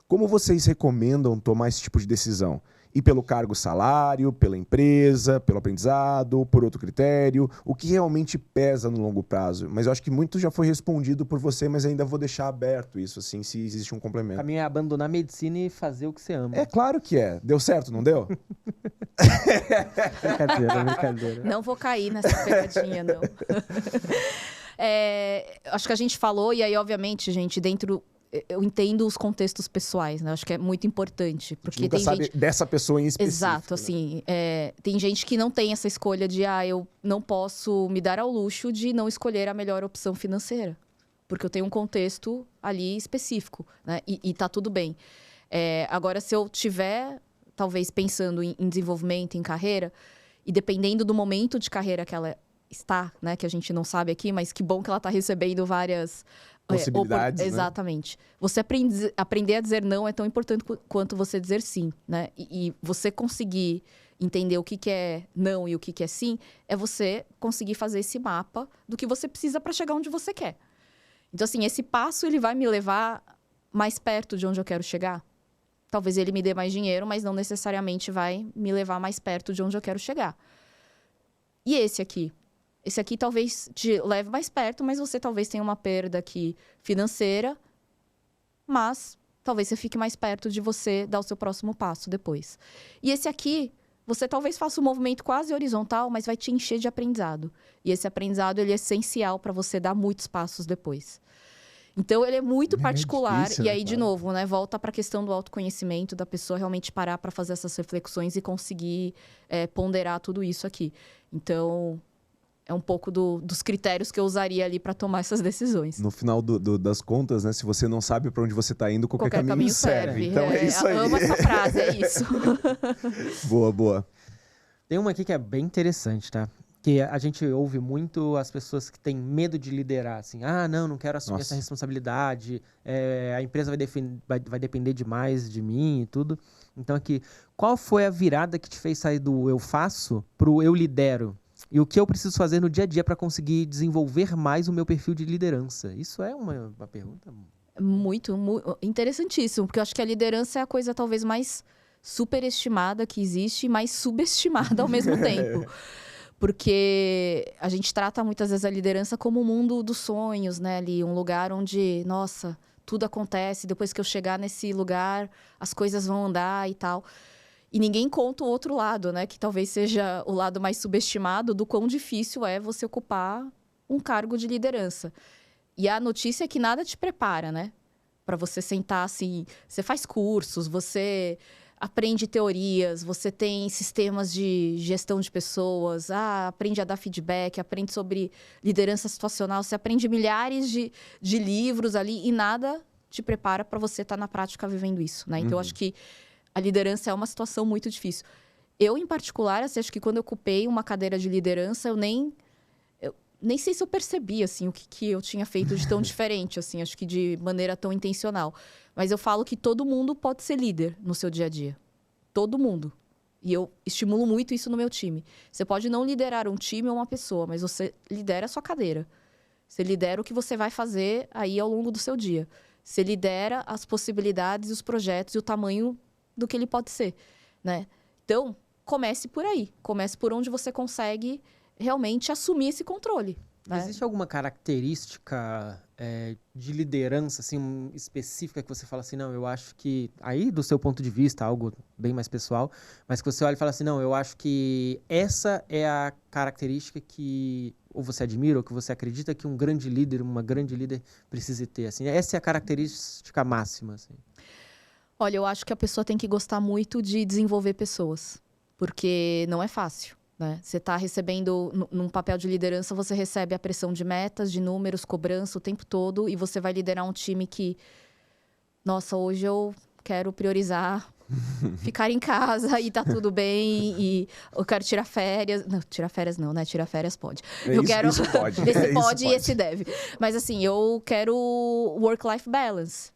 Como vocês recomendam tomar esse tipo de decisão? Ir pelo cargo salário, pela empresa, pelo aprendizado, por outro critério? O que realmente pesa no longo prazo? Mas eu acho que muito já foi respondido por você, mas ainda vou deixar aberto isso, assim, se existe um complemento. O caminho é abandonar a medicina e fazer o que você ama. É claro que é. Deu certo, não deu? Brincadeira. Não vou cair nessa pegadinha, não. Acho que a gente falou, e aí, obviamente, gente, eu entendo os contextos pessoais, né? Acho que é muito importante. Porque nunca tem sabe gente... dessa pessoa em específico. Exato, assim. Tem gente que não tem essa escolha de, eu não posso me dar ao luxo de não escolher a melhor opção financeira. Porque eu tenho um contexto ali específico, né? E tá tudo bem. Agora, se eu tiver, talvez, pensando em desenvolvimento, em carreira, e dependendo do momento de carreira que ela está, né? Que a gente não sabe aqui, mas que bom que ela está recebendo várias... possibilidades, Exatamente. Né? Você aprender a dizer não é tão importante quanto você dizer sim, né? E você conseguir entender o que é não e o que é sim, é você conseguir fazer esse mapa do que você precisa para chegar onde você quer. Então, assim, esse passo, ele vai me levar mais perto de onde eu quero chegar? Talvez ele me dê mais dinheiro, mas não necessariamente vai me levar mais perto de onde eu quero chegar. E esse aqui? Esse aqui talvez te leve mais perto, mas você talvez tenha uma perda aqui financeira, mas talvez você fique mais perto de você dar o seu próximo passo depois. E esse aqui, você talvez faça um movimento quase horizontal, mas vai te encher de aprendizado. E esse aprendizado, ele é essencial para você dar muitos passos depois. Então, ele é muito particular. difícil, e aí, né, de novo, né, volta para a questão do autoconhecimento, da pessoa realmente parar para fazer essas reflexões e conseguir ponderar tudo isso aqui. Então... é um pouco dos critérios que eu usaria ali para tomar essas decisões. No final das contas, né? Se você não sabe para onde você está indo, qualquer caminho serve. Então é isso aí. Eu amo essa frase, é isso. Boa. Tem uma aqui que é bem interessante, tá? Que a gente ouve muito as pessoas que têm medo de liderar, assim. Não quero assumir essa responsabilidade, a empresa vai depender demais de mim e tudo. Então aqui, qual foi a virada que te fez sair do eu faço pro eu lidero? E o que eu preciso fazer no dia a dia para conseguir desenvolver mais o meu perfil de liderança? Isso é uma pergunta... Muito interessantíssimo, porque eu acho que a liderança é a coisa talvez mais superestimada que existe e mais subestimada ao mesmo tempo. Porque a gente trata muitas vezes a liderança como o mundo dos sonhos, né? Ali, um lugar onde, nossa, tudo acontece, depois que eu chegar nesse lugar, as coisas vão andar e tal. E ninguém conta o outro lado, né? Que talvez seja o lado mais subestimado do quão difícil é você ocupar um cargo de liderança. E a notícia é que nada te prepara, né? Para você sentar assim, você faz cursos, você aprende teorias, você tem sistemas de gestão de pessoas, aprende a dar feedback, aprende sobre liderança situacional, você aprende milhares de livros ali e nada te prepara para você estar na prática vivendo isso, né? Então, eu acho que a liderança é uma situação muito difícil. Eu, em particular, assim, acho que quando eu ocupei uma cadeira de liderança, eu nem sei se eu percebi, assim, o que eu tinha feito de tão diferente, assim, acho que de maneira tão intencional. Mas eu falo que todo mundo pode ser líder no seu dia a dia. Todo mundo. E eu estimulo muito isso no meu time. Você pode não liderar um time ou uma pessoa, mas você lidera a sua cadeira. Você lidera o que você vai fazer aí ao longo do seu dia. Você lidera as possibilidades, os projetos e o tamanho do que ele pode ser, né? Então, comece por aí. Comece por onde você consegue realmente assumir esse controle. Né? Existe alguma característica de liderança assim, específica que você fala assim, não, eu acho que... Aí, do seu ponto de vista, algo bem mais pessoal, mas que você olha e fala assim, não, eu acho que essa é a característica que ou você admira ou que você acredita que um grande líder, uma grande líder precise ter. Assim. Essa é a característica máxima. Assim. Olha, eu acho que a pessoa tem que gostar muito de desenvolver pessoas, porque não é fácil. Né? Você está recebendo, num papel de liderança, você recebe a pressão de metas, de números, cobrança o tempo todo. E você vai liderar um time que... Nossa, hoje eu quero priorizar ficar em casa e tá tudo bem. E eu quero tirar férias. Não, tirar férias não, né? Tirar férias pode. Eu quero... Isso pode. Esse pode e esse deve. Mas assim, eu quero work-life balance.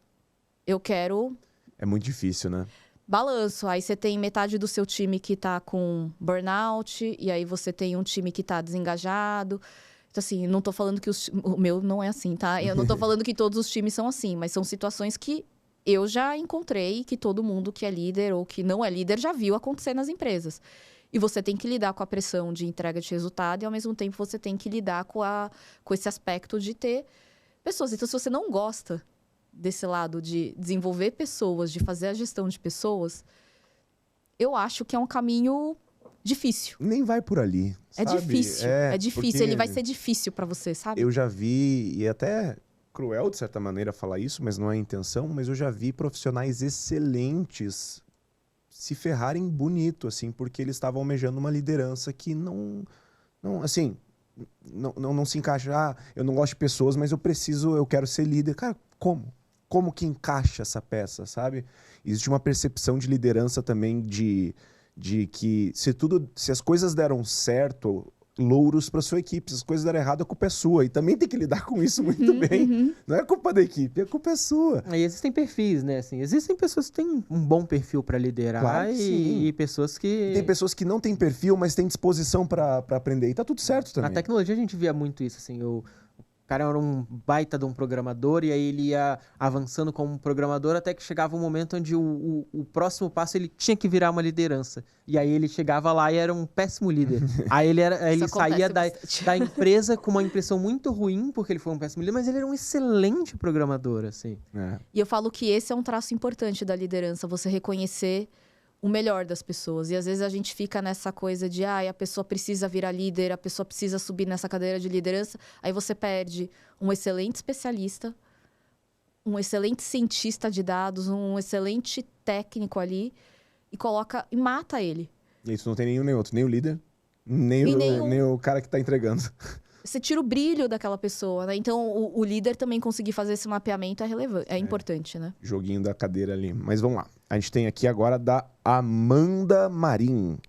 Eu quero... É muito difícil, né? Balanço. Aí você tem metade do seu time que tá com burnout, e aí você tem um time que tá desengajado. Então, assim, não tô falando que o meu não é assim, tá? Eu não tô falando que todos os times são assim, mas são situações que eu já encontrei, que todo mundo que é líder ou que não é líder já viu acontecer nas empresas. E você tem que lidar com a pressão de entrega de resultado e, ao mesmo tempo, você tem que lidar com esse aspecto de ter pessoas. Então, se você não gosta desse lado de desenvolver pessoas, de fazer a gestão de pessoas, eu acho que é um caminho difícil. Nem vai por ali, sabe? É difícil. Ele vai ser difícil para você, sabe? Eu já vi, e até cruel de certa maneira falar isso, mas não é a intenção, mas eu já vi profissionais excelentes se ferrarem bonito, assim, porque eles estavam almejando uma liderança que não se encaixa. Eu não gosto de pessoas, mas eu quero ser líder. Cara, como? Como que encaixa essa peça, sabe? Existe uma percepção de liderança também de que se as coisas deram certo, louros para sua equipe. Se as coisas deram errado, a culpa é sua. E também tem que lidar com isso muito bem. Não é culpa da equipe, a culpa é sua. E existem perfis, né? Assim, existem pessoas que têm um bom perfil para liderar, claro, e pessoas que... Tem pessoas que não têm perfil, mas têm disposição para aprender. E tá tudo certo também. Na tecnologia a gente via muito isso, assim, o cara era um baita de um programador e aí ele ia avançando como programador até que chegava um momento onde o próximo passo ele tinha que virar uma liderança. E aí ele chegava lá e era um péssimo líder. Aí ele saía da empresa com uma impressão muito ruim porque ele foi um péssimo líder, mas ele era um excelente programador, assim. E eu falo que esse é um traço importante da liderança, você reconhecer o melhor das pessoas. E às vezes a gente fica nessa coisa de a pessoa precisa virar líder, a pessoa precisa subir nessa cadeira de liderança. Aí você perde um excelente especialista, um excelente cientista de dados, um excelente técnico ali e mata ele. E isso não tem nenhum nem outro, nem o líder, nem o cara que tá entregando. Você tira o brilho daquela pessoa, né? Então, o líder também conseguir fazer esse mapeamento é relevante, é importante, né? Joguinho da cadeira ali. Mas vamos lá. A gente tem aqui agora da Amanda Marim.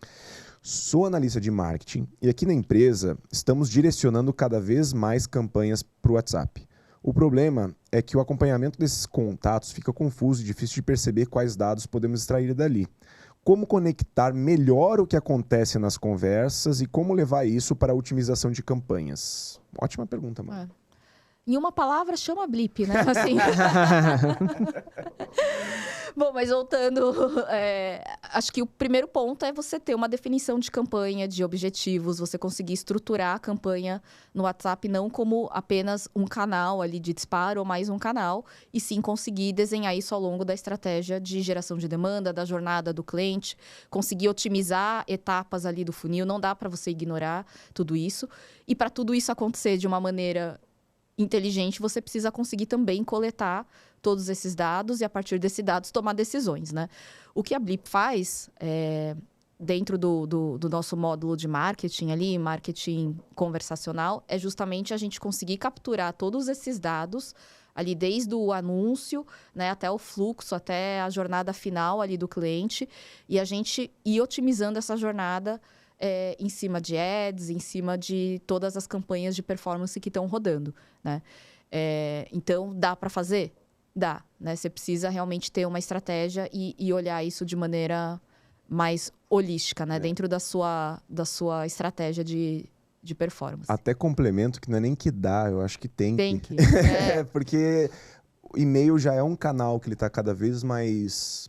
Sou analista de marketing e aqui na empresa estamos direcionando cada vez mais campanhas para o WhatsApp. O problema é que o acompanhamento desses contatos fica confuso e difícil de perceber quais dados podemos extrair dali. Como conectar melhor o que acontece nas conversas e como levar isso para a otimização de campanhas? Ótima pergunta, mano. Em uma palavra, chama blip, né? Assim. Bom, mas voltando, acho que o primeiro ponto é você ter uma definição de campanha, de objetivos, você conseguir estruturar a campanha no WhatsApp não como apenas um canal ali de disparo ou mais um canal, e sim conseguir desenhar isso ao longo da estratégia de geração de demanda, da jornada do cliente, conseguir otimizar etapas ali do funil, não dá para você ignorar tudo isso. E para tudo isso acontecer de uma maneira inteligente, você precisa conseguir também coletar todos esses dados e, a partir desses dados, tomar decisões, né? O que a Blip faz, dentro do nosso módulo de marketing ali, marketing conversacional, é justamente a gente conseguir capturar todos esses dados ali, desde o anúncio, né, até o fluxo, até a jornada final ali do cliente, e a gente ir otimizando essa jornada em cima de ads, em cima de todas as campanhas de performance que estão rodando, né? Então, dá para fazer? Dá, né? Você precisa realmente ter uma estratégia e olhar isso de maneira mais holística, né? Dentro da sua estratégia de performance. Até complemento, que não é nem que dá, eu acho que tem que. Porque o e-mail já é um canal que ele está cada vez mais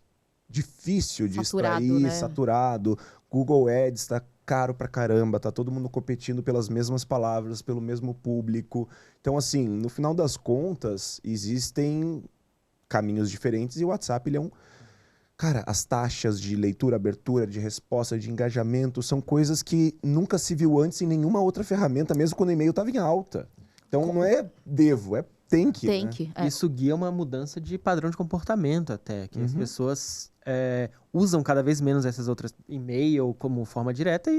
difícil de saturado, extrair, né? saturado. Google Ads está caro pra caramba, tá todo mundo competindo pelas mesmas palavras, pelo mesmo público. Então, assim, no final das contas, existem caminhos diferentes e o WhatsApp, ele é um... Cara, as taxas de leitura, abertura, de resposta, de engajamento, são coisas que nunca se viu antes em nenhuma outra ferramenta, mesmo quando o e-mail estava em alta. Então, não é devo, é tem que. Tem né? que. Isso guia uma mudança de padrão de comportamento até, que as pessoas usam cada vez menos essas outras e-mail como forma direta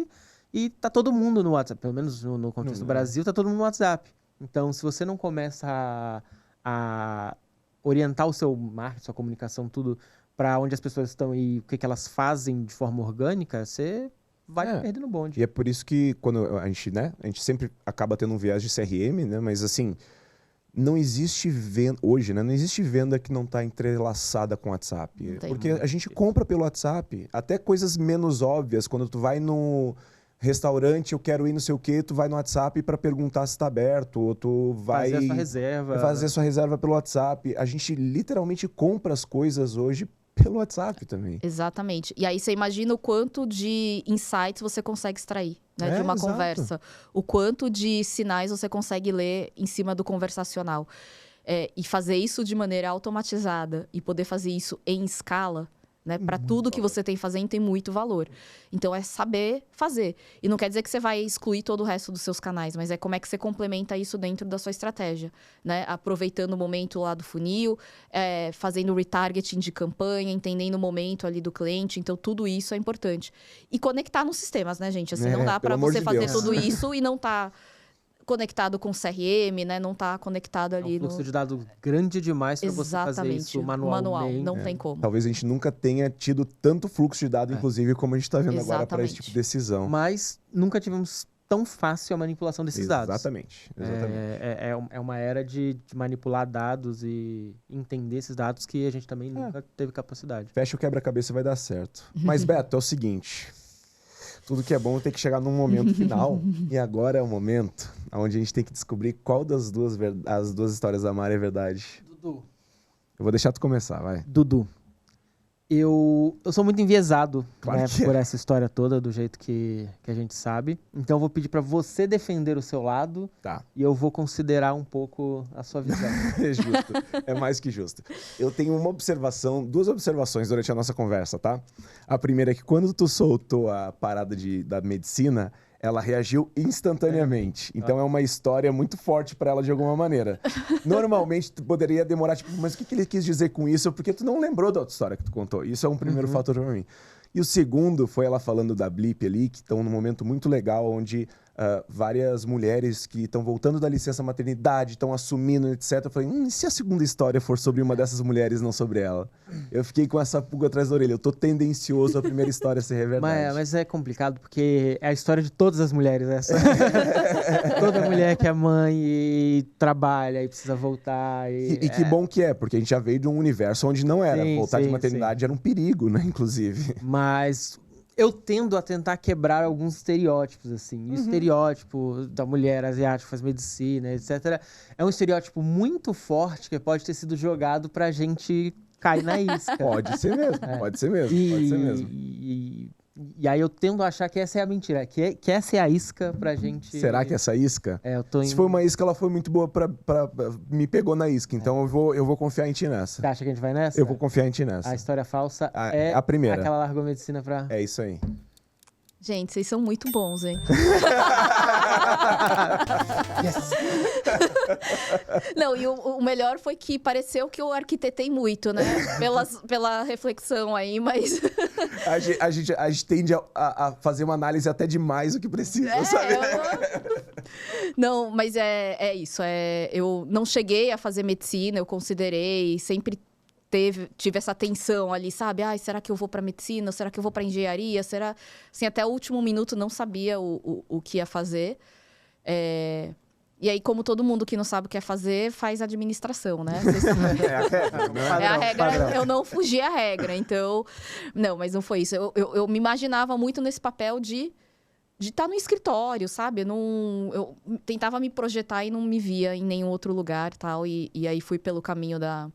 e tá todo mundo no WhatsApp, pelo menos no contexto do Brasil, tá todo mundo no WhatsApp. Então, se você não começa a orientar o seu marketing, sua comunicação, tudo para onde as pessoas estão e o que elas fazem de forma orgânica, você vai perdendo o bonde. E é por isso que quando a gente sempre acaba tendo um viés de CRM, né? Mas assim, não existe venda hoje, né? Não existe venda que não está entrelaçada com o WhatsApp. Porque a gente compra pelo WhatsApp, até coisas menos óbvias, quando tu vai no restaurante, eu quero ir não sei o quê, tu vai no WhatsApp para perguntar se está aberto, ou tu vai fazer a sua reserva. Fazer a sua reserva pelo WhatsApp. A gente literalmente compra as coisas hoje pelo WhatsApp também. Exatamente. E aí você imagina o quanto de insights você consegue extrair, né, de uma exato. conversa. O quanto de sinais você consegue ler em cima do conversacional. E fazer isso de maneira automatizada e poder fazer isso em escala, né, para tudo que você tem fazendo, tem muito valor. Então, é saber fazer. E não quer dizer que você vai excluir todo o resto dos seus canais, mas é como é que você complementa isso dentro da sua estratégia, né? Aproveitando o momento lá do funil, fazendo retargeting de campanha, entendendo o momento ali do cliente. Então, tudo isso é importante. E conectar nos sistemas, né, gente? Assim, não dá para você fazer tudo isso e não tá conectado com CRM, né? Não tá conectado ali um fluxo de dados grande demais para você fazer isso manualmente. Não tem como. Talvez a gente nunca tenha tido tanto fluxo de dados, inclusive, como a gente está vendo agora para esse tipo de decisão. Mas nunca tivemos tão fácil a manipulação desses dados. Exatamente. É uma era de manipular dados e entender esses dados que a gente também nunca teve capacidade. Fecha o quebra-cabeça e vai dar certo. Mas, Beto, é o seguinte... Tudo que é bom tem que chegar num momento final. E agora é o momento onde a gente tem que descobrir qual das as duas histórias da Mari é verdade. Dudu. Eu vou deixar tu começar, vai. Dudu. Eu sou muito enviesado, Claro que por essa história toda, do jeito que a gente sabe. Então eu vou pedir para você defender o seu lado. Tá. E eu vou considerar um pouco a sua visão. É justo. É mais que justo. Eu tenho duas observações durante a nossa conversa, tá? A primeira é que quando tu soltou a parada da medicina, ela reagiu instantaneamente. Então é uma história muito forte para ela de alguma maneira. Normalmente tu poderia demorar, tipo, mas o que ele quis dizer com isso? Porque tu não lembrou da outra história que tu contou. Isso é um primeiro fator para mim. E o segundo foi ela falando da Blip ali, que estão num momento muito legal, onde várias mulheres que estão voltando da licença maternidade, estão assumindo, etc. Eu falei, e se a segunda história for sobre uma dessas mulheres, não sobre ela? Eu fiquei com essa pulga atrás da orelha. Eu tô tendencioso a primeira história ser verdade. Mas é complicado, porque é a história de todas as mulheres essa. Toda mulher que é mãe e trabalha e precisa voltar. E que bom que é, porque a gente já veio de um universo onde não era. Voltar de maternidade era um perigo, né, inclusive. Mas eu tendo a tentar quebrar alguns estereótipos, assim. E o estereótipo da mulher asiática que faz medicina, etc., é um estereótipo muito forte que pode ter sido jogado pra gente cair na isca. Pode ser mesmo, pode ser mesmo. E E aí eu tendo a achar que essa é a mentira, que essa é a isca pra gente... Será que essa isca? É, eu tô Se foi uma isca, ela foi muito boa me pegou na isca. Então eu vou confiar em ti nessa. Você acha que a gente vai nessa? Eu vou confiar em ti nessa. A história falsa é a primeira. aquela largou medicina pra... É isso aí. Gente, vocês são muito bons, hein? Yes. Não, e o melhor foi que pareceu que eu arquitetei muito, né? Pela reflexão aí, mas... A gente tende a fazer uma análise até demais do que precisa, sabe? Não, mas é isso. Eu não cheguei a fazer medicina, eu considerei, sempre tive essa tensão ali, sabe? Ai, será que eu vou para medicina? Será que eu vou para engenharia? Será... Assim, até o último minuto não sabia o que ia fazer. E aí, como todo mundo que não sabe o que é fazer, faz administração, né? É a regra, eu não fugi à regra, então... Não, mas não foi isso. Eu me imaginava muito nesse papel de estar no escritório, sabe? Eu tentava me projetar e não me via em nenhum outro lugar e tal. E aí fui pelo caminho da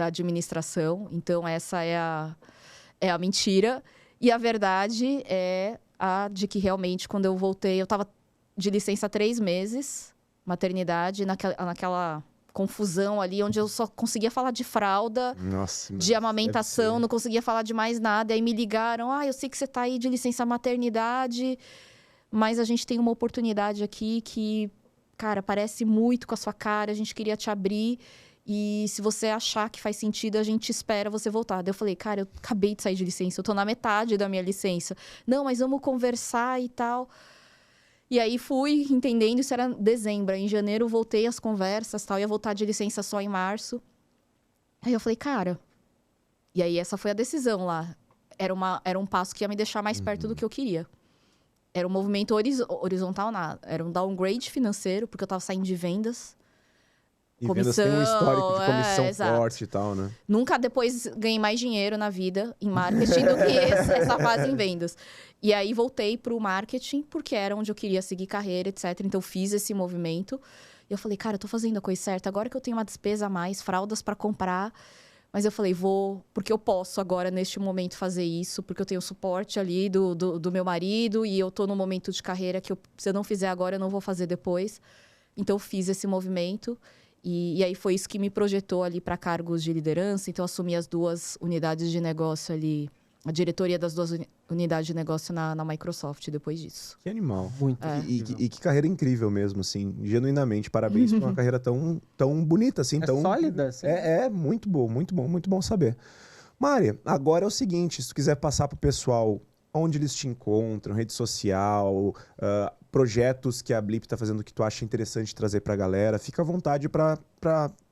administração. Então, essa é a mentira. E a verdade é a de que realmente, quando eu voltei, eu estava de licença 3 meses, maternidade, naquela confusão ali, onde eu só conseguia falar de fralda, de amamentação, não conseguia falar de mais nada. Aí me ligaram, eu sei que você está aí de licença maternidade, mas a gente tem uma oportunidade aqui que, cara, parece muito com a sua cara, a gente queria te abrir. E se você achar que faz sentido, a gente espera você voltar. Daí eu falei, cara, eu acabei de sair de licença, eu tô na metade da minha licença. Não, mas vamos conversar e tal. E aí fui entendendo, isso era dezembro. Em janeiro voltei às conversas, tal, ia voltar de licença só em março. Aí eu falei, cara... E aí essa foi a decisão lá. Era um passo que ia me deixar mais perto do que eu queria. Era um movimento horizontal, era um downgrade financeiro, porque eu tava saindo de vendas. E vendas tem um histórico de comissão forte e tal, né? Nunca depois ganhei mais dinheiro na vida em marketing do que essa fase em vendas. E aí voltei para o marketing, porque era onde eu queria seguir carreira, etc. Então fiz esse movimento. E eu falei, cara, eu tô fazendo a coisa certa. Agora que eu tenho uma despesa a mais, fraldas para comprar. Mas eu falei, porque eu posso agora, neste momento, fazer isso. Porque eu tenho suporte ali do meu marido. E eu tô num momento de carreira que se eu não fizer agora, eu não vou fazer depois. Então fiz esse movimento. E aí foi isso que me projetou ali para cargos de liderança. Então, assumi as 2 unidades de negócio ali, a diretoria das 2 unidades de negócio na Microsoft depois disso. Que animal. Muito. E que carreira incrível mesmo, assim, genuinamente. Parabéns por uma carreira tão bonita, assim. Tão sólida, assim. Muito bom saber. Mari, agora é o seguinte, se tu quiser passar pro pessoal onde eles te encontram, rede social, projetos que a Blip está fazendo que tu acha interessante trazer para a galera, fica à vontade para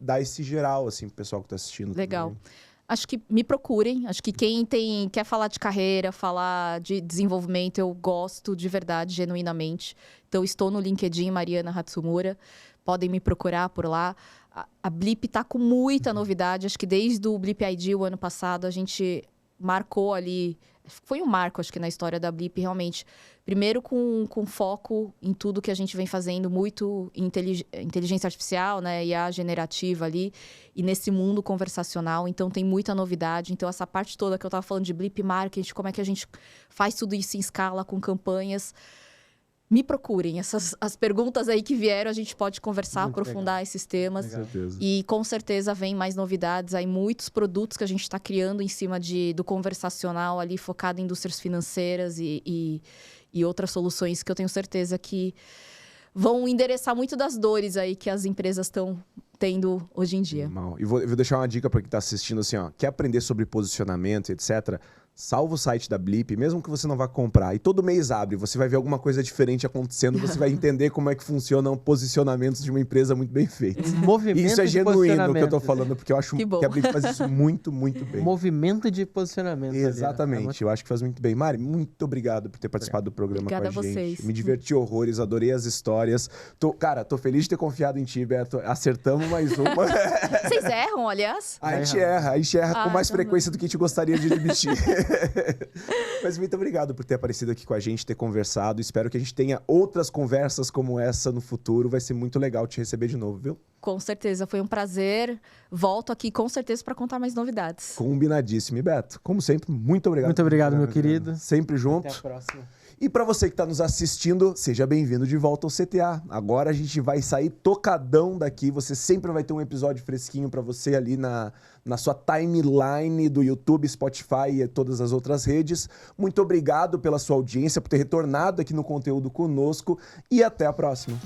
dar esse geral, assim, pro pessoal que está assistindo. Legal. Também. Acho que me procurem. Acho que quem quer falar de carreira, falar de desenvolvimento, eu gosto de verdade, genuinamente. Então, estou no LinkedIn, Mariana Hatsumura. Podem me procurar por lá. A Blip está com muita novidade. Acho que desde o Blip ID, o ano passado, a gente marcou ali... Foi um marco, acho que, na história da Blip, realmente. Primeiro, com foco em tudo que a gente vem fazendo, muito em inteligência artificial, né? IA generativa ali. E nesse mundo conversacional. Então, tem muita novidade. Então, essa parte toda que eu estava falando de Blip Marketing, como é que a gente faz tudo isso em escala, com campanhas. Me procurem. As perguntas aí que vieram, a gente pode conversar, muito aprofundar legal. Esses temas. Com certeza. E com certeza vem mais novidades. Aí muitos produtos que a gente está criando em cima do conversacional ali, focado em indústrias financeiras e outras soluções que eu tenho certeza que vão endereçar muito das dores aí que as empresas estão tendo hoje em dia. E vou deixar uma dica para quem está assistindo assim, ó, quer aprender sobre posicionamento, etc., salva o site da Blip, mesmo que você não vá comprar. E todo mês abre, você vai ver alguma coisa diferente acontecendo, você vai entender como é que funcionam posicionamentos de uma empresa muito bem feita. Movimento isso é de genuíno o que eu tô falando, porque eu acho que a Blip faz isso muito, muito bem. Movimento de posicionamento. Exatamente, ali, né? Eu acho que faz muito bem. Mari, muito obrigado por ter participado do programa Obrigada com a gente. Vocês. Me diverti horrores, adorei as histórias. Tô feliz de ter confiado em ti, Beto. Acertamos mais uma. Vocês erram, aliás? A gente erra com mais frequência do que a gente gostaria de admitir. Mas muito obrigado por ter aparecido aqui com a gente, ter conversado. Espero que a gente tenha outras conversas como essa no futuro. Vai ser muito legal te receber de novo, viu? Com certeza, foi um prazer. Volto aqui com certeza para contar mais novidades. Combinadíssimo. E Beto, como sempre, muito obrigado. Muito obrigado, meu querido. Sempre junto. Até a próxima. E para você que está nos assistindo, seja bem-vindo de volta ao CTA. Agora a gente vai sair tocadão daqui. Você sempre vai ter um episódio fresquinho para você ali na sua timeline do YouTube, Spotify e todas as outras redes. Muito obrigado pela sua audiência, por ter retornado aqui no conteúdo conosco e até a próxima.